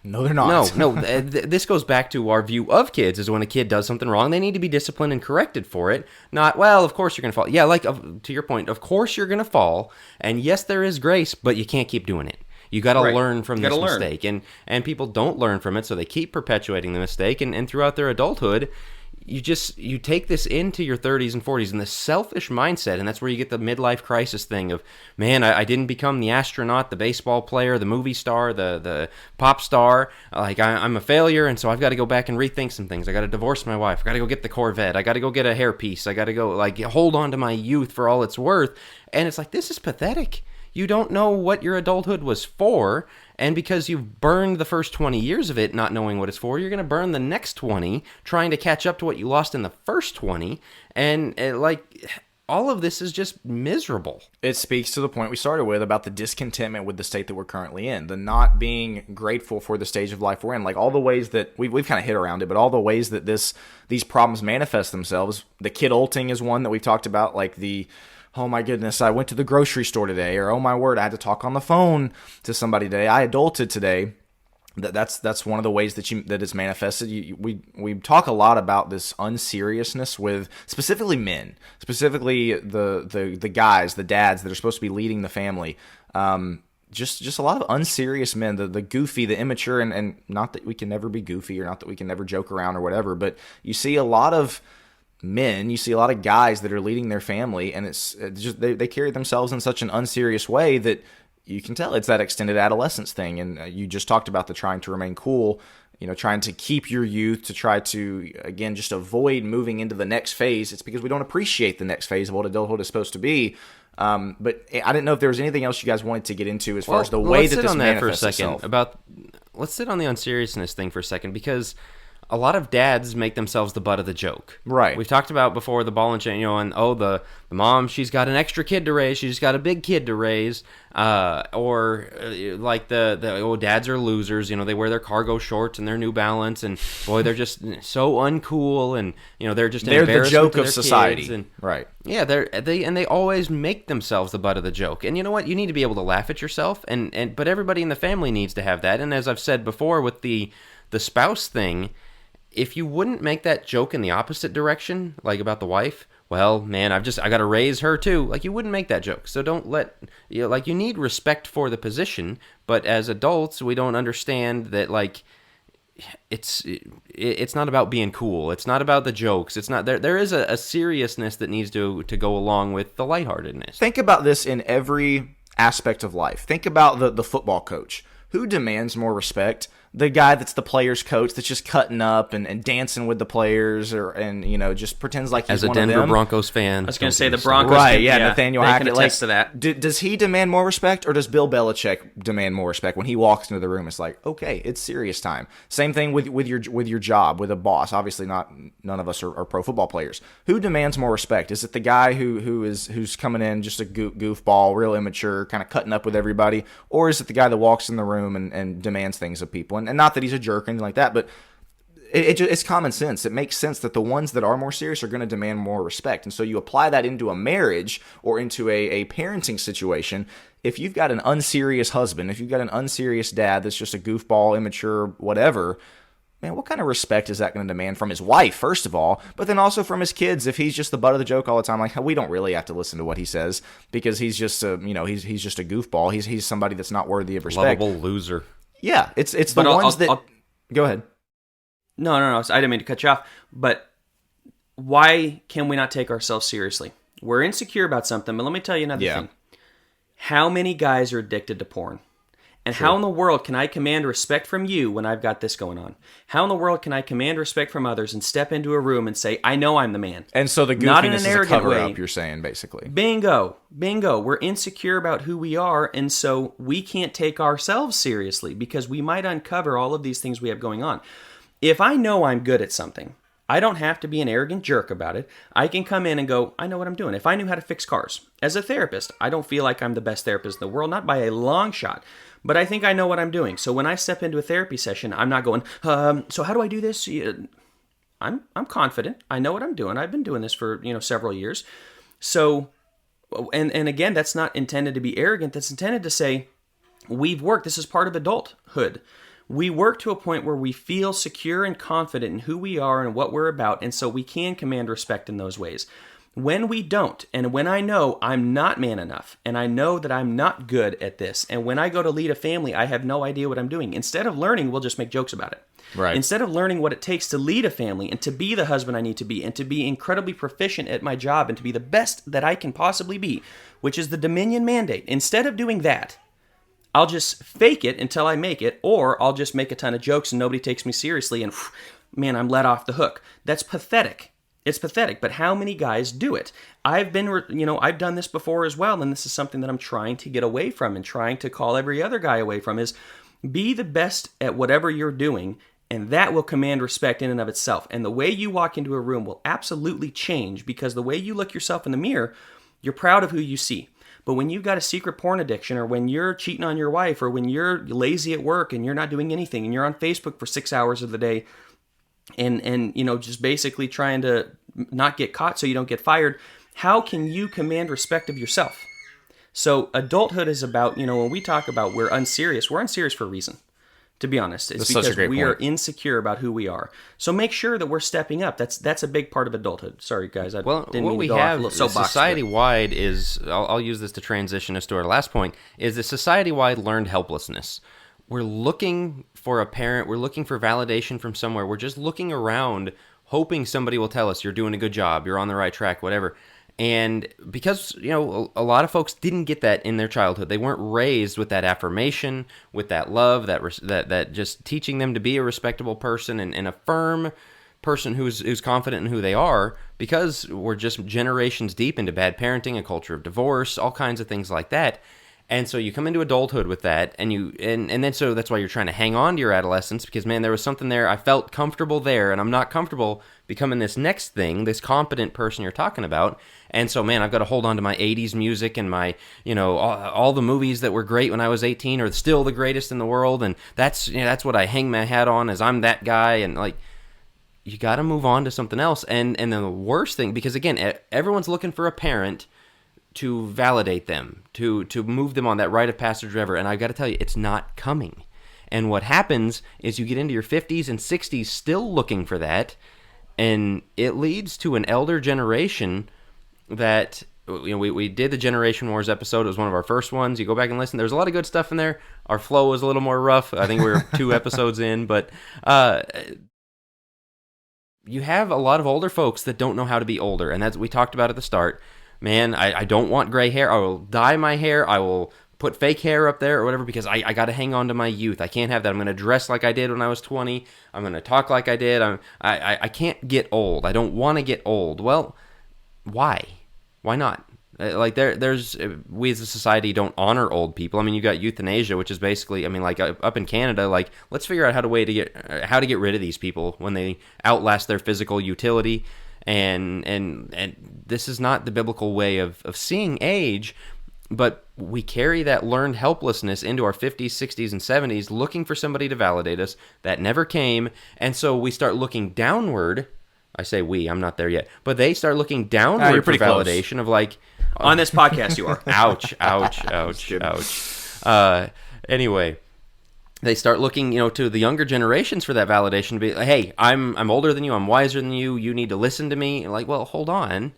No, they're not. No. This goes back to our view of kids, is when a kid does something wrong, they need to be disciplined and corrected for it. Not, well, of course you're going to fall. Yeah, to your point, of course you're going to fall. And yes, there is grace, but you can't keep doing it. You got to learn from this mistake. And people don't learn from it, so they keep perpetuating the mistake. And throughout their adulthood, you take this into your 30s and 40s in this selfish mindset, and that's where you get the midlife crisis thing of, man, I didn't become the astronaut, the baseball player, the movie star, the pop star. I'm a failure, and so I've got to go back and rethink some things. I got to divorce my wife. I got to go get the Corvette. I got to go get a hairpiece. I got to go hold on to my youth for all it's worth. And it's this is pathetic. You don't know what your adulthood was for, and because you've burned the first 20 years of it not knowing what it's for, you're going to burn the next 20 trying to catch up to what you lost in the first 20, and all of this is just miserable. It speaks to the point we started with about the discontentment with the state that we're currently in, the not being grateful for the stage of life we're in, all the ways that we've kind of hit around it, but all the ways that these problems manifest themselves. The kidulting is one that we've talked about, oh my goodness, I went to the grocery store today, or oh my word, I had to talk on the phone to somebody today. I adulted today. That's one of the ways that it's manifested. We talk a lot about this unseriousness with specifically men, specifically the guys, the dads that are supposed to be leading the family. just a lot of unserious men, the goofy, the immature, and not that we can never be goofy or not that we can never joke around or whatever, but you see a lot of men, you see a lot of guys that are leading their family, and it's just they carry themselves in such an unserious way that you can tell it's that extended adolescence thing. And you just talked about the trying to remain cool, trying to keep your youth, to try to, again, just avoid moving into the next phase. It's because we don't appreciate the next phase of what adulthood is supposed to be. But I didn't know if there was anything else you guys wanted to get into as far as the way that this manifests itself. Let's sit on the unseriousness thing for a second, because a lot of dads make themselves the butt of the joke. Right. We've talked about before the ball and chain, and the mom, she's got an extra kid to raise, she's got a big kid to raise, or like dads are losers, they wear their cargo shorts and their New Balance, and boy, they're just so uncool, and they're just they're the joke of their society, and, right? Yeah, they always make themselves the butt of the joke, and you know what? You need to be able to laugh at yourself, but everybody in the family needs to have that. And as I've said before with the spouse thing, if you wouldn't make that joke in the opposite direction, like about the wife, well, man, I got to raise her too. Like, you wouldn't make that joke. So don't you need respect for the position, but as adults, we don't understand that, like, it's not about being cool. It's not about the jokes. It's not there is a seriousness that needs to go along with the lightheartedness. Think about this in every aspect of life. Think about the football coach. Who demands more respect? The guy that's the player's coach that's just cutting up and dancing with the players, just pretends like he's one of them. As a Denver Broncos fan, I was going to say the Broncos. Right? Yeah, Nathaniel Hackett. Can attest to that. Does he demand more respect, or does Bill Belichick demand more respect when he walks into the room? It's like, okay, it's serious time. Same thing with your job, with a boss. Obviously, none of us are pro football players. Who demands more respect? Is it the guy who's coming in just a goofball, real immature, kind of cutting up with everybody, or is it the guy that walks in the room and demands things of people? And not that he's a jerk or anything like that, but it's common sense. It makes sense that the ones that are more serious are going to demand more respect. And so you apply that into a marriage or into a parenting situation. If you've got an unserious husband, if you've got an unserious dad that's just a goofball, immature, whatever, man, what kind of respect is that going to demand from his wife, first of all, but then also from his kids? If he's just the butt of the joke all the time, like, we don't really have to listen to what he says because he's just he's just a goofball. He's somebody that's not worthy of respect. Lovable loser. Yeah, it's the ones that... Go ahead. No. I didn't mean to cut you off. But why can we not take ourselves seriously? We're insecure about something, but let me tell you another thing. How many guys are addicted to porn? And how in the world can I command respect from you when I've got this going on? How in the world can I command respect from others and step into a room and say, I know I'm the man? And so the goofiness is a cover-up, you're saying, basically. Bingo. We're insecure about who we are, and so we can't take ourselves seriously because we might uncover all of these things we have going on. If I know I'm good at something, I don't have to be an arrogant jerk about it. I can come in and go, I know what I'm doing. If I knew how to fix cars, as a therapist, I don't feel like I'm the best therapist in the world, not by a long shot. But I think I know what I'm doing. So when I step into a therapy session, I'm not going, so how do I do this? I'm confident. I know what I'm doing. I've been doing this for, several years. So, and again, that's not intended to be arrogant. That's intended to say, we've worked. This is part of adulthood. We work to a point where we feel secure and confident in who we are and what we're about. And so we can command respect in those ways. When we don't, and when I know I'm not man enough, and I know that I'm not good at this, and when I go to lead a family, I have no idea what I'm doing. Instead of learning, we'll just make jokes about it. Right. Instead of learning what it takes to lead a family and to be the husband I need to be and to be incredibly proficient at my job and to be the best that I can possibly be, which is the Dominion mandate, instead of doing that, I'll just fake it until I make it, or I'll just make a ton of jokes and nobody takes me seriously and, man, I'm let off the hook. That's pathetic. It's pathetic, but how many guys do it? I've done this before as well, and this is something that I'm trying to get away from and trying to call every other guy away from is be the best at whatever you're doing, and that will command respect in and of itself. And the way you walk into a room will absolutely change because the way you look yourself in the mirror, you're proud of who you see. But when you've got a secret porn addiction or when you're cheating on your wife or when you're lazy at work and you're not doing anything and you're on Facebook for 6 hours of the day, and just basically trying to not get caught so you don't get fired, how can you command respect of yourself? So adulthood is about, when we talk about we're unserious for a reason. To be honest, it's That's such a because great we are point. insecure about who we are. So make sure that we're stepping up. That's a big part of adulthood. Sorry, guys. I Well, didn't what mean to we go off a have little soapbox, society-wide is, I'll use this to transition us to our last point, is the society-wide learned helplessness. We're looking for a parent, we're looking for validation from somewhere, we're just looking around, hoping somebody will tell us, you're doing a good job, you're on the right track, whatever. And because, a lot of folks didn't get that in their childhood. They weren't raised with that affirmation, with that love, that just teaching them to be a respectable person and a firm person who's confident in who they are, because we're just generations deep into bad parenting, a culture of divorce, all kinds of things like that. And so you come into adulthood with that, and then so that's why you're trying to hang on to your adolescence, because, man, there was something there. I felt comfortable there, and I'm not comfortable becoming this next thing, this competent person you're talking about. And so, man, I've got to hold on to my 80s music and my, all the movies that were great when I was 18 are still the greatest in the world, and that's what I hang my hat on, is I'm that guy, and, like, you got to move on to something else. And then the worst thing, because, again, everyone's looking for a parent to validate them, to move them on that rite of passage forever. And I've got to tell you, it's not coming. And what happens is you get into your 50s and 60s still looking for that, and it leads to an elder generation that, we did the Generation Wars episode. It was one of our first ones. You go back and listen. There's a lot of good stuff in there. Our flow was a little more rough. I think we were 2 episodes in, but you have a lot of older folks that don't know how to be older, and that's we talked about at the start. Man, I don't want gray hair. I will dye my hair. I will put fake hair up there or whatever, because I got to hang on to my youth. I can't have that. I'm going to dress like I did when I was 20. I'm going to talk like I did. I can't get old. I don't want to get old. Well, why? Why not? Like there's we as a society don't honor old people. I mean, you got euthanasia, which is basically, like up in Canada, like let's figure out how to get rid of these people when they outlast their physical utility. And this is not the biblical way of seeing age, but we carry that learned helplessness into our 50s, 60s, and 70s, looking for somebody to validate us. That never came, and so we start looking downward. I say we, I'm not there yet, but they start looking downward for validation close. Of like... On this podcast you are. Ouch, ouch, ouch, ouch. Anyway... They start looking, to the younger generations for that validation to be like, hey, I'm older than you, I'm wiser than you, you need to listen to me. Like, well, hold on.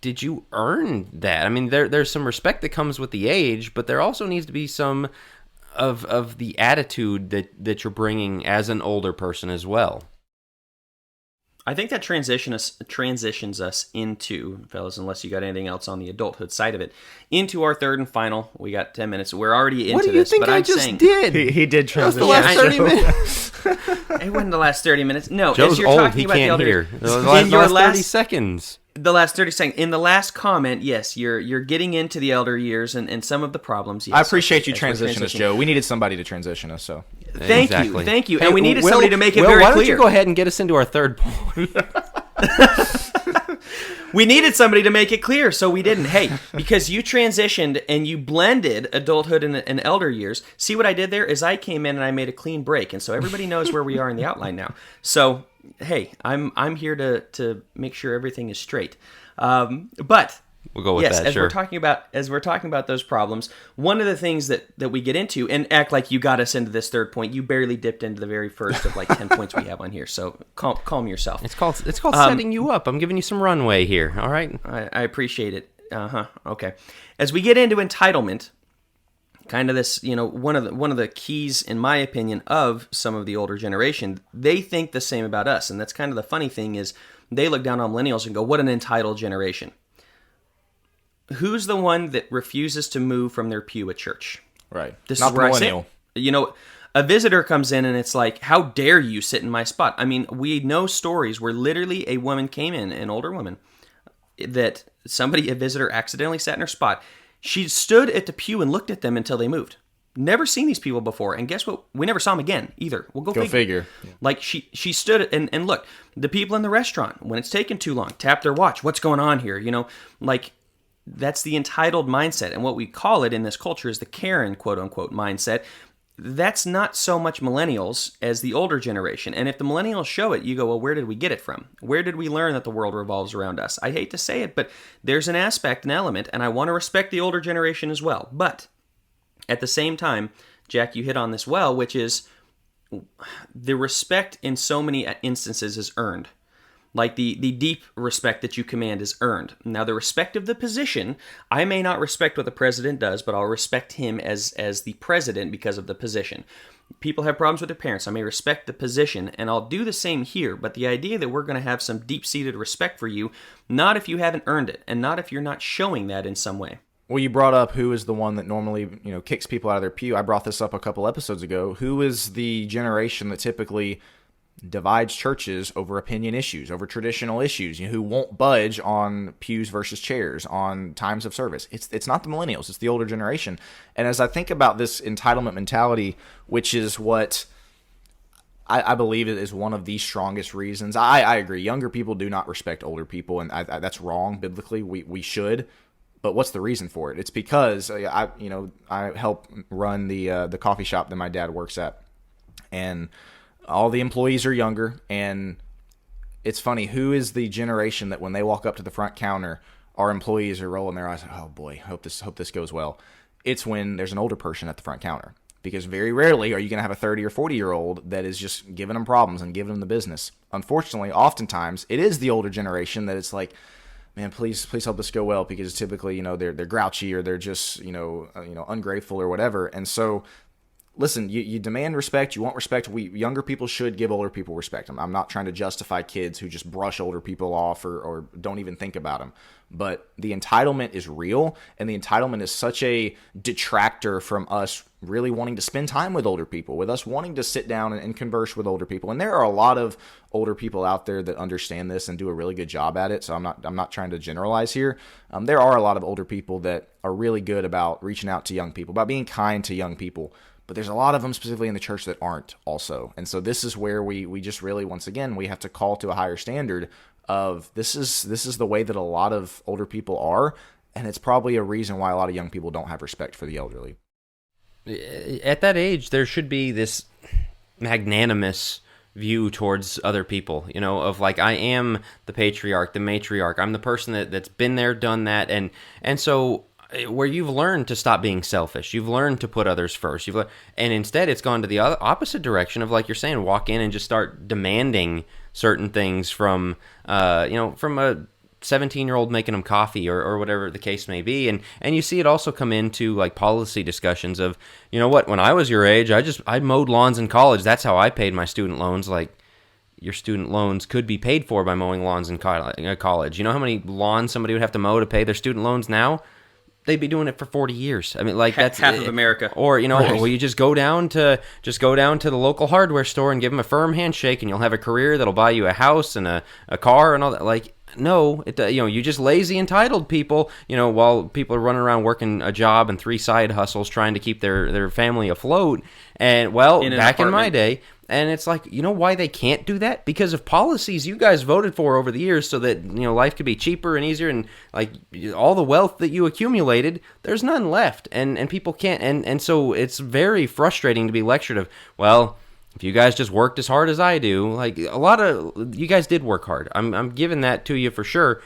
Did you earn that? I mean, there's some respect that comes with the age, but there also needs to be some of the attitude that you're bringing as an older person as well. I think that transitions us into, fellas, unless you got anything else on the adulthood side of it, into our third and final. We got 10 minutes. We're already into this. What do you think I just did? He did transition. The last 30 minutes. It wasn't the last 30 minutes. No, Joe's as you're old. talking He about can't the hear. elder, The last 30 seconds. The last 30 seconds. In the last comment, yes, you're getting into the elder years and some of the problems. Yes, I appreciate you transitioning us, Joe. We needed somebody to transition us, so. Thank you. Hey, and we needed somebody to make it Will, very clear. Why don't you go ahead and get us into our third point? We needed somebody to make it clear, so we didn't. Hey, because you transitioned and you blended adulthood and elder years. See what I did there is I came in and I made a clean break, and so everybody knows where we are in the outline now. So, hey, I'm here to make sure everything is straight. But we'll go with yes, that. as sure. we're talking about those problems, one of the things that we get into, and act like you got us into this third point. You barely dipped into the very first of like 10 points we have on here. So calm yourself. It's called setting you up. I'm giving you some runway here. All right. I appreciate it. Okay. As we get into entitlement, kind of this, one of the keys, in my opinion, of some of the older generation, they think the same about us, and that's kind of the funny thing is they look down on millennials and go, "What an entitled generation." Who's the one that refuses to move from their pew at church? Right. This Not is where millennial. I say, a visitor comes in and it's like, how dare you sit in my spot? I mean, we know stories where literally a woman came in, an older woman, that a visitor accidentally sat in her spot. She stood at the pew and looked at them until they moved. Never seen these people before. And guess what? We never saw them again either. We'll go figure. Yeah. Like she stood and looked. The people in the restaurant, when it's taken too long, tap their watch. What's going on here? That's the entitled mindset. And what we call it in this culture is the Karen, quote unquote, mindset. That's not so much millennials as the older generation. And if the millennials show it, you go, well, where did we get it from? Where did we learn that the world revolves around us? I hate to say it, but there's an aspect, an element, and I want to respect the older generation as well. But at the same time, Jack, you hit on this well, which is the respect in so many instances is earned. Like the deep respect that you command is earned. Now, the respect of the position, I may not respect what the president does, but I'll respect him as the president because of the position. People have problems with their parents. I may respect the position, and I'll do the same here. But the idea that we're going to have some deep-seated respect for you, not if you haven't earned it, and not if you're not showing that in some way. Well, you brought up who is the one that normally, kicks people out of their pew. I brought this up a couple episodes ago. Who is the generation that typically divides churches over opinion issues, over traditional issues, who won't budge on pews versus chairs, on times of service? It's not the millennials, it's the older generation. And as I think about this entitlement mentality, which is what I believe is one of the strongest reasons, I agree, younger people do not respect older people, and that's wrong biblically. We should. But what's the reason for it? It's because I help run the coffee shop that my dad works at, and all the employees are younger. And it's funny, who is the generation that when they walk up to the front counter, our employees are rolling their eyes like, oh boy, hope this goes well. It's when there's an older person at the front counter, because very rarely are you going to have a 30 or 40-year-old that is just giving them problems and giving them the business. Unfortunately, oftentimes it is the older generation that it's like, man, please help this go well, because typically, they're grouchy, or they're just, ungrateful or whatever. And so, listen, you demand respect, you want respect. Younger people should give older people respect. I'm not trying to justify kids who just brush older people off or don't even think about them. But the entitlement is real, and the entitlement is such a detractor from us really wanting to spend time with older people, with us wanting to sit down and converse with older people. And there are a lot of older people out there that understand this and do a really good job at it. So I'm not trying to generalize here. There are a lot of older people that are really good about reaching out to young people, about being kind to young people. But there's a lot of them specifically in the church that aren't also. And so this is where we just really, once again, we have to call to a higher standard of this is the way that a lot of older people are. And it's probably a reason why a lot of young people don't have respect for the elderly. At that age, there should be this magnanimous view towards other people, of like, I am the patriarch, the matriarch. I'm the person that's been there, done that. And so where you've learned to stop being selfish, you've learned to put others first, and instead it's gone to the opposite direction of, like you're saying, walk in and just start demanding certain things from a 17-year-old making them coffee or whatever the case may be. And you see it also come into like policy discussions of, when I was your age, I mowed lawns in college. That's how I paid my student loans. Like, your student loans could be paid for by mowing lawns in college. You know how many lawns somebody would have to mow to pay their student loans now? They'd be doing it for 40 years. I mean, like, that's half of America. Or, well, you just go down to the local hardware store and give them a firm handshake, and you'll have a career that'll buy you a house and a car and all that. Like, no, you just lazy entitled people, while people are running around working a job and 3 side hustles trying to keep their family afloat. And back in my day, and it's like, why they can't do that? Because of policies you guys voted for over the years so that, life could be cheaper and easier, and like all the wealth that you accumulated, there's none left, and people can't, and so it's very frustrating to be lectured of, well, if you guys just worked as hard as I do, like a lot of you guys did work hard. I'm giving that to you for sure.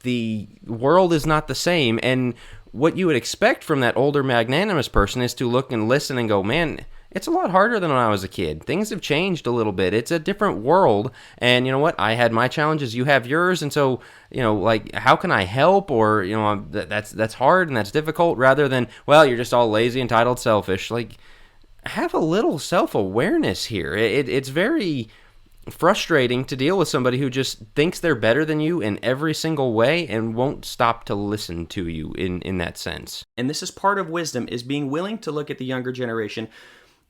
The world is not the same, and what you would expect from that older magnanimous person is to look and listen and go, man, it's a lot harder than when I was a kid. Things have changed a little bit. It's a different world. And you know what? I had my challenges. You have yours. And so, like, how can I help? Or, that's hard and that's difficult, rather than, well, you're just all lazy, entitled, selfish. Like, have a little self-awareness here. It's very frustrating to deal with somebody who just thinks they're better than you in every single way and won't stop to listen to you in that sense. And this is part of wisdom, is being willing to look at the younger generation,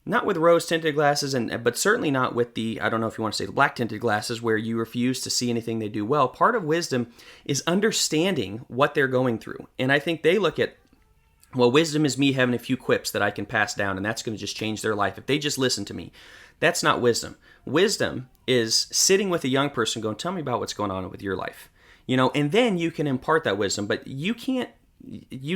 not with rose-tinted glasses, but certainly not with the, I don't know if you want to say the black-tinted glasses, where you refuse to see anything they do well. Part of wisdom is understanding what they're going through. And I think they look at, well, wisdom is me having a few quips that I can pass down, and that's going to just change their life if they just listen to me. That's not wisdom. Wisdom is sitting with a young person going, tell me about what's going on with your life. And then you can impart that wisdom, but you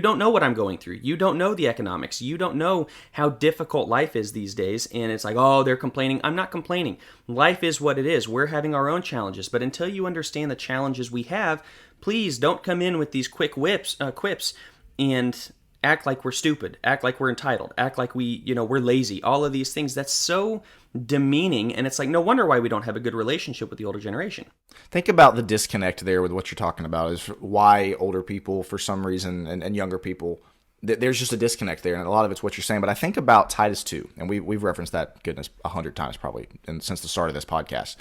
don't know what I'm going through. You don't know the economics. You don't know how difficult life is these days. And it's like, oh, they're complaining. I'm not complaining. Life is what it is. We're having our own challenges. But until you understand the challenges we have, please don't come in with these quick quips and act like we're stupid, act like we're entitled, act like we're lazy. All of these things, that's so demeaning, and it's like no wonder why we don't have a good relationship with the older generation. Think about the disconnect there with what you're talking about is why older people, for some reason, and younger people, there's just a disconnect there, and a lot of it's what you're saying. But I think about Titus 2, and we've referenced that, goodness, 100 times probably since the start of this podcast.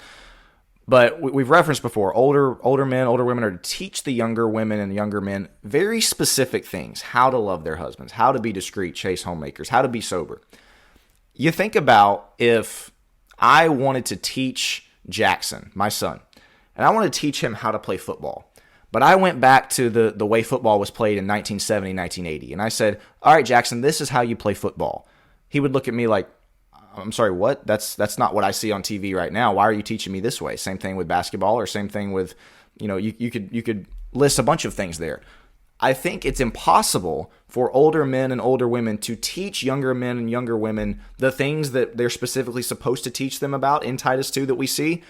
But we've referenced before, older men, older women are to teach the younger women and younger men very specific things: how to love their husbands, how to be discreet, chaste homemakers, how to be sober. You think about if I wanted to teach Jackson, my son, and I want to teach him how to play football, but I went back to the way football was played in 1970, 1980, and I said, all right, Jackson, this is how you play football. He would look at me like, I'm sorry, what? That's not what I see on TV right now. Why are you teaching me this way? Same thing with basketball, or same thing with, you could list a bunch of things there. I think it's impossible for older men and older women to teach younger men and younger women the things that they're specifically supposed to teach them about in Titus 2 that we see,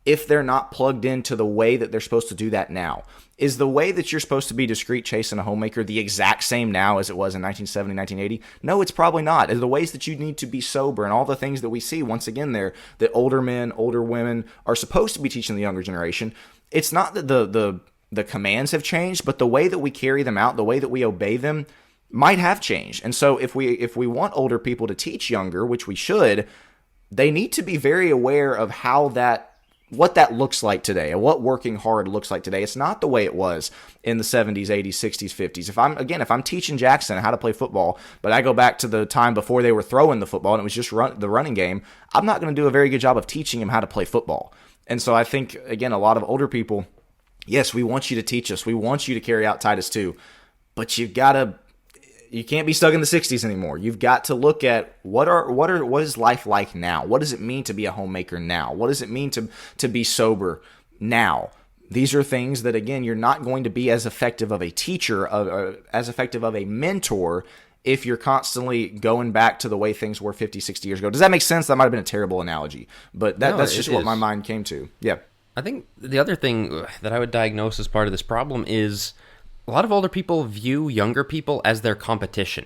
if they're not plugged into the way that they're supposed to do that now. Is the way that you're supposed to be discreet, chaste, and a homemaker the exact same now as it was in 1970, 1980? No, it's probably not. The ways that you need to be sober and all the things that we see, once again there, that older men, older women are supposed to be teaching the younger generation, it's not that the commands have changed, but the way that we carry them out, the way that we obey them, might have changed. And so if we want older people to teach younger, which we should, they need to be very aware of what that looks like today and what working hard looks like today. It's not the way it was in the 70s, 80s, 60s, 50s. If I'm teaching Jackson how to play football, but I go back to the time before they were throwing the football and it was just the running game, I'm not going to do a very good job of teaching him how to play football. And so I think, again, a lot of older people, yes, we want you to teach us. We want you to carry out Titus 2, but you can't be stuck in the 60s anymore. You've got to look at what is life like now? What does it mean to be a homemaker now? What does it mean to be sober now? These are things that, again, you're not going to be as effective of a teacher, as effective of a mentor, if you're constantly going back to the way things were 50, 60 years ago. Does that make sense? That might have been a terrible analogy, but that's just what my mind came to. Yeah. I think the other thing that I would diagnose as part of this problem is a lot of older people view younger people as their competition.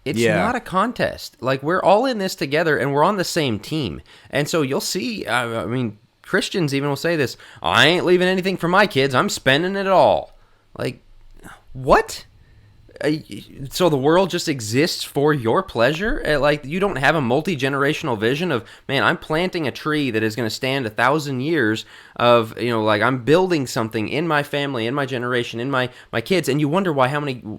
It's not a contest. Like, we're all in this together, and we're on the same team. And so you'll see, Christians even will say this, I ain't leaving anything for my kids. I'm spending it all. Like, what? So the world just exists for your pleasure? Like, you don't have a multi-generational vision of, man, I'm planting a tree that is going to stand 1,000 years of, I'm building something in my family, in my generation, in my kids. And you wonder why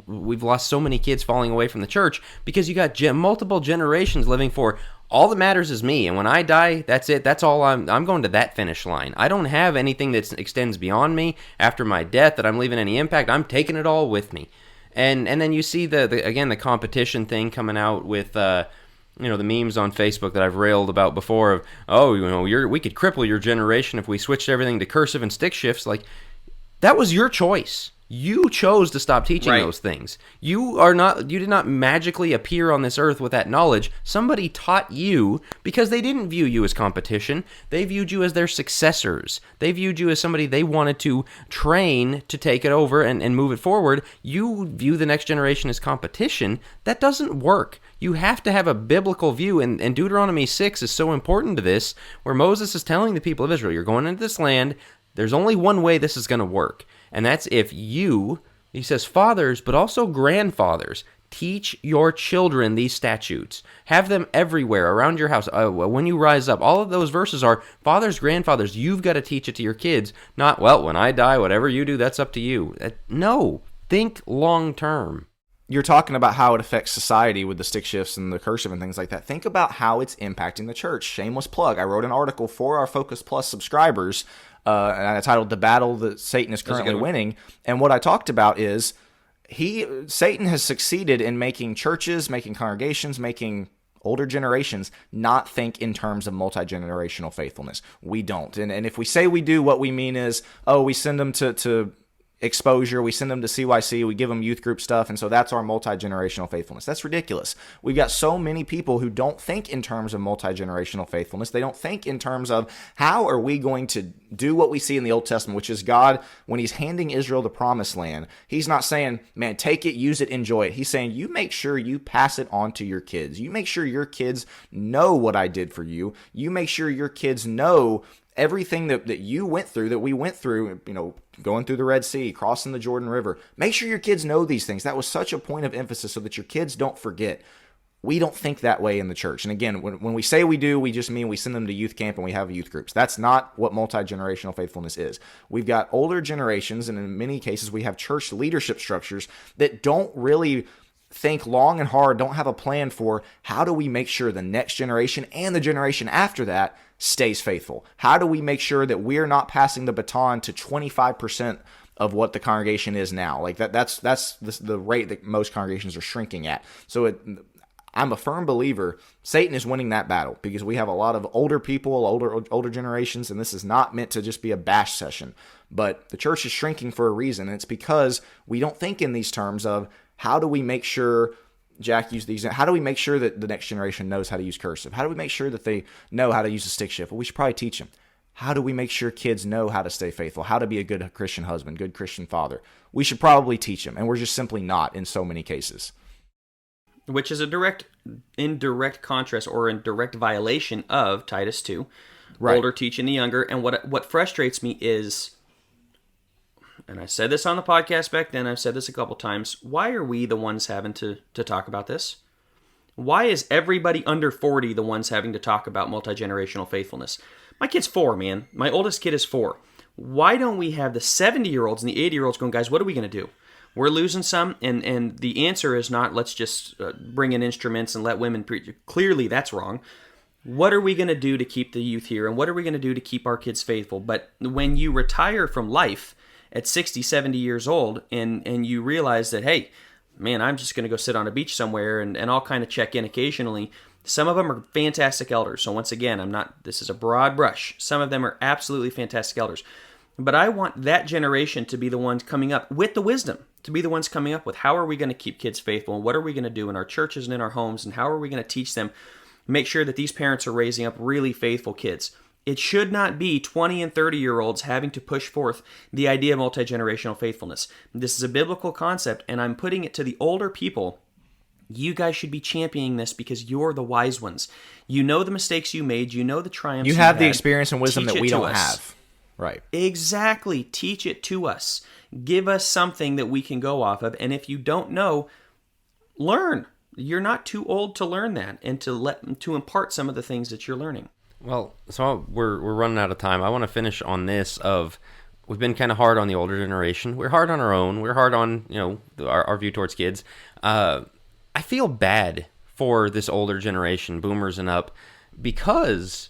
we've lost so many kids falling away from the church, because you got multiple generations living for, all that matters is me, and when I die, that's it. That's all. I'm going to that finish line. I don't have anything that extends beyond me after my death that I'm leaving any impact. I'm taking it all with me. And then you see the competition thing coming out with the memes on Facebook that I've railed about before of, we could cripple your generation if we switched everything to cursive and stick shifts. Like, that was your choice. You chose to stop teaching those things. You did not magically appear on this earth with that knowledge. Somebody taught you because they didn't view you as competition. They viewed you as their successors. They viewed you as somebody they wanted to train to take it over and move it forward. You view the next generation as competition. That doesn't work. You have to have a biblical view, and Deuteronomy 6 is so important to this, where Moses is telling the people of Israel, you're going into this land, there's only one way this is going to work. And that's if he says fathers, but also grandfathers, teach your children these statutes. Have them everywhere around your house. When you rise up, all of those verses are fathers, grandfathers. You've got to teach it to your kids. Not, well, when I die, whatever you do, that's up to you. No, think long term. You're talking about how it affects society with the stick shifts and the cursive and things like that. Think about how it's impacting the church. Shameless plug. I wrote an article for our Focus Plus subscribers, and I titled "The Battle That Satan is Currently Winning." And what I talked about is Satan has succeeded in making churches, making congregations, making older generations not think in terms of multi-generational faithfulness. We don't. And if we say we do, what we mean is, we send them to exposure. We send them to CYC. We give them youth group stuff. And so that's our multi-generational faithfulness. That's ridiculous. We've got so many people who don't think in terms of multi-generational faithfulness. They don't think in terms of how are we going to do what we see in the Old Testament, which is God, when he's handing Israel the promised land, he's not saying, man, take it, use it, enjoy it. He's saying, you make sure you pass it on to your kids. You make sure your kids know what I did for you. You make sure your kids know everything that you went through, that we went through, going through the Red Sea, crossing the Jordan River. Make sure your kids know these things. That was such a point of emphasis so that your kids don't forget. We don't think that way in the church. And again, when we say we do, we just mean we send them to youth camp and we have youth groups. That's not what multi-generational faithfulness is. We've got older generations, and in many cases, we have church leadership structures that don't really think long and hard, don't have a plan for how do we make sure the next generation and the generation after that stays faithful? How do we make sure that we're not passing the baton to 25% of what the congregation is now? Like that's the rate that most congregations are shrinking at. So I'm a firm believer Satan is winning that battle because we have a lot of older people, older generations, and this is not meant to just be a bash session. But the church is shrinking for a reason, and it's because we don't think in these terms of how do we make sure, Jack used these, how do we make sure that the next generation knows how to use cursive? How do we make sure that they know how to use a stick shift? Well, we should probably teach them. How do we make sure kids know how to stay faithful, how to be a good Christian husband, good Christian father? We should probably teach them, and we're just simply not in so many cases. Which is in direct contrast or in direct violation of Titus 2, right. Older teaching the younger. And what frustrates me is, and I said this on the podcast back then, I've said this a couple times, why are we the ones having to talk about this? Why is everybody under 40 the ones having to talk about multi-generational faithfulness? My kid's 4, man. My oldest kid is 4. Why don't we have the 70-year-olds and the 80-year-olds going, guys, what are we going to do? We're losing some, and the answer is not let's just bring in instruments and let women preach. Clearly, that's wrong. What are we going to do to keep the youth here, and what are we going to do to keep our kids faithful? But when you retire from life at 60, 70 years old, and you realize that, hey, man, I'm just going to go sit on a beach somewhere, and I'll kind of check in occasionally. Some of them are fantastic elders. So once again, this is a broad brush. Some of them are absolutely fantastic elders. But I want that generation to be the ones coming up with the wisdom, to be the ones coming up with how are we going to keep kids faithful, and what are we going to do in our churches and in our homes, and how are we going to teach them, make sure that these parents are raising up really faithful kids. It should not be 20 and 30-year-olds having to push forth the idea of multi-generational faithfulness. This is a biblical concept, and I'm putting it to the older people. You guys should be championing this because you're the wise ones. You know the mistakes you made. You know the triumphs you have the experience and wisdom that we don't have. Right. Exactly. Teach it to us. Give us something that we can go off of. And if you don't know, learn. You're not too old to learn that and to impart some of the things that you're learning. Well, so we're running out of time. I want to finish on this we've been kind of hard on the older generation. We're hard on our own. We're hard on, our view towards kids. I feel bad for this older generation, boomers and up, because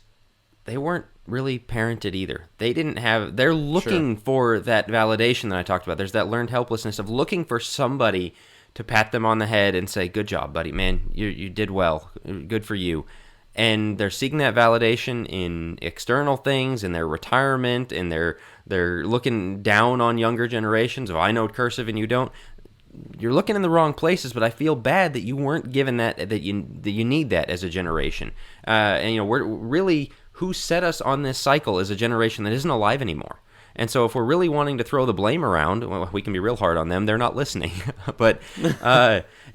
they weren't really parented either. They're looking for that validation that I talked about. There's that learned helplessness of looking for somebody to pat them on the head and say, good job, buddy, man, you did well, good for you. And they're seeking that validation in external things, in their retirement, and they're looking down on younger generations. Oh, I know cursive and you don't. You're looking in the wrong places, but I feel bad that you weren't given that you need that as a generation. We're really, who set us on this cycle is a generation that isn't alive anymore. And so if we're really wanting to throw the blame around, well, we can be real hard on them. They're not listening. But,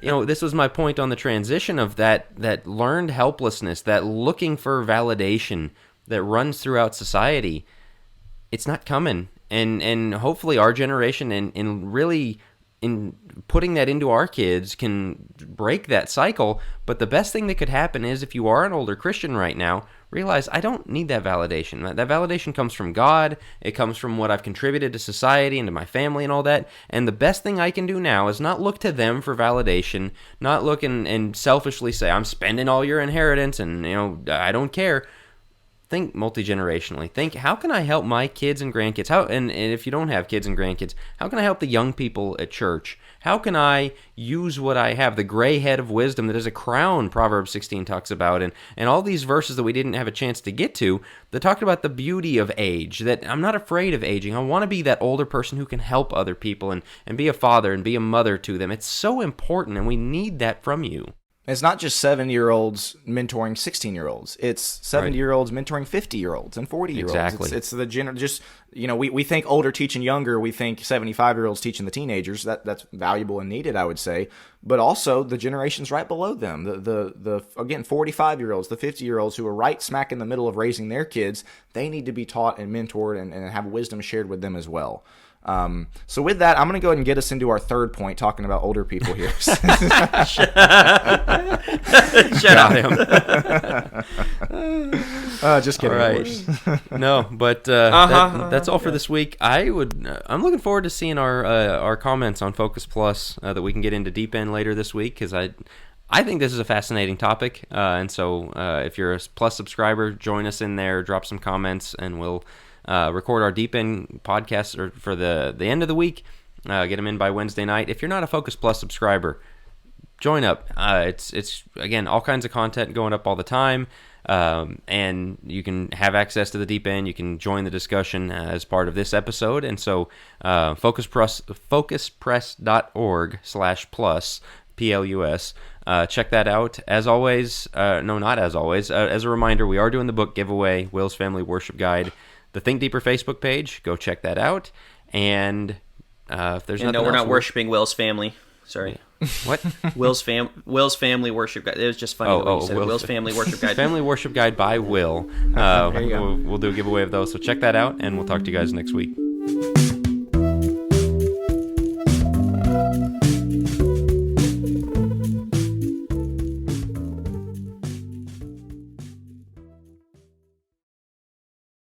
this was my point on the transition of that learned helplessness, that looking for validation that runs throughout society. It's not coming. And hopefully our generation in really in putting that into our kids can break that cycle. But the best thing that could happen is if you are an older Christian right now, realize I don't need that validation. That validation comes from God. It comes from what I've contributed to society and to my family and all that. And the best thing I can do now is not look to them for validation, not look and selfishly say, I'm spending all your inheritance and, I don't care. think multi-generationally. Think, how can I help my kids and grandkids? And if you don't have kids and grandkids, how can I help the young people at church? How can I use what I have, the gray head of wisdom that is a crown, Proverbs 16 talks about, and all these verses that we didn't have a chance to get to, that talked about the beauty of age, that I'm not afraid of aging. I want to be that older person who can help other people and be a father and be a mother to them. It's so important, and we need that from you. It's not just 7-year-olds mentoring 16-year-olds. It's 70-year-olds mentoring 50-year-olds and 40-year-olds. Exactly. It's the just, we think older teaching younger. We think 75-year-olds teaching the teenagers. That's valuable and needed, I would say. But also the generations right below them. The again, 45-year-olds, the 50-year-olds who are right smack in the middle of raising their kids. They need to be taught and mentored and have wisdom shared with them as well. So with that, I'm going to go ahead and get us into our third point, talking about older people here. Shut up. Just kidding. All right. No, but that's all for this week. I'm looking forward to seeing our comments on Focus Plus that we can get into deep end later this week, because I think this is a fascinating topic. And so if you're a Plus subscriber, join us in there, drop some comments, and we'll record our Deep End podcast for the end of the week. Get them in by Wednesday night. If you're not a Focus Plus subscriber, join up. It's again, all kinds of content going up all the time, and you can have access to the Deep End. You can join the discussion as part of this episode. And so focuspress.org/plus PLUS. Check that out. As always, no, not as always. As a reminder, we are doing the book giveaway, Will's Family Worship Guide. The Think Deeper Facebook page, go check that out. And if there's nothing no, we're else, not worshiping Will's family. Sorry. What? Will's Family Worship Guide. It was just funny when you said Will's Family Worship Guide. Family Worship Guide by Will. There you go. We'll do a giveaway of those, so check that out, and we'll talk to you guys next week.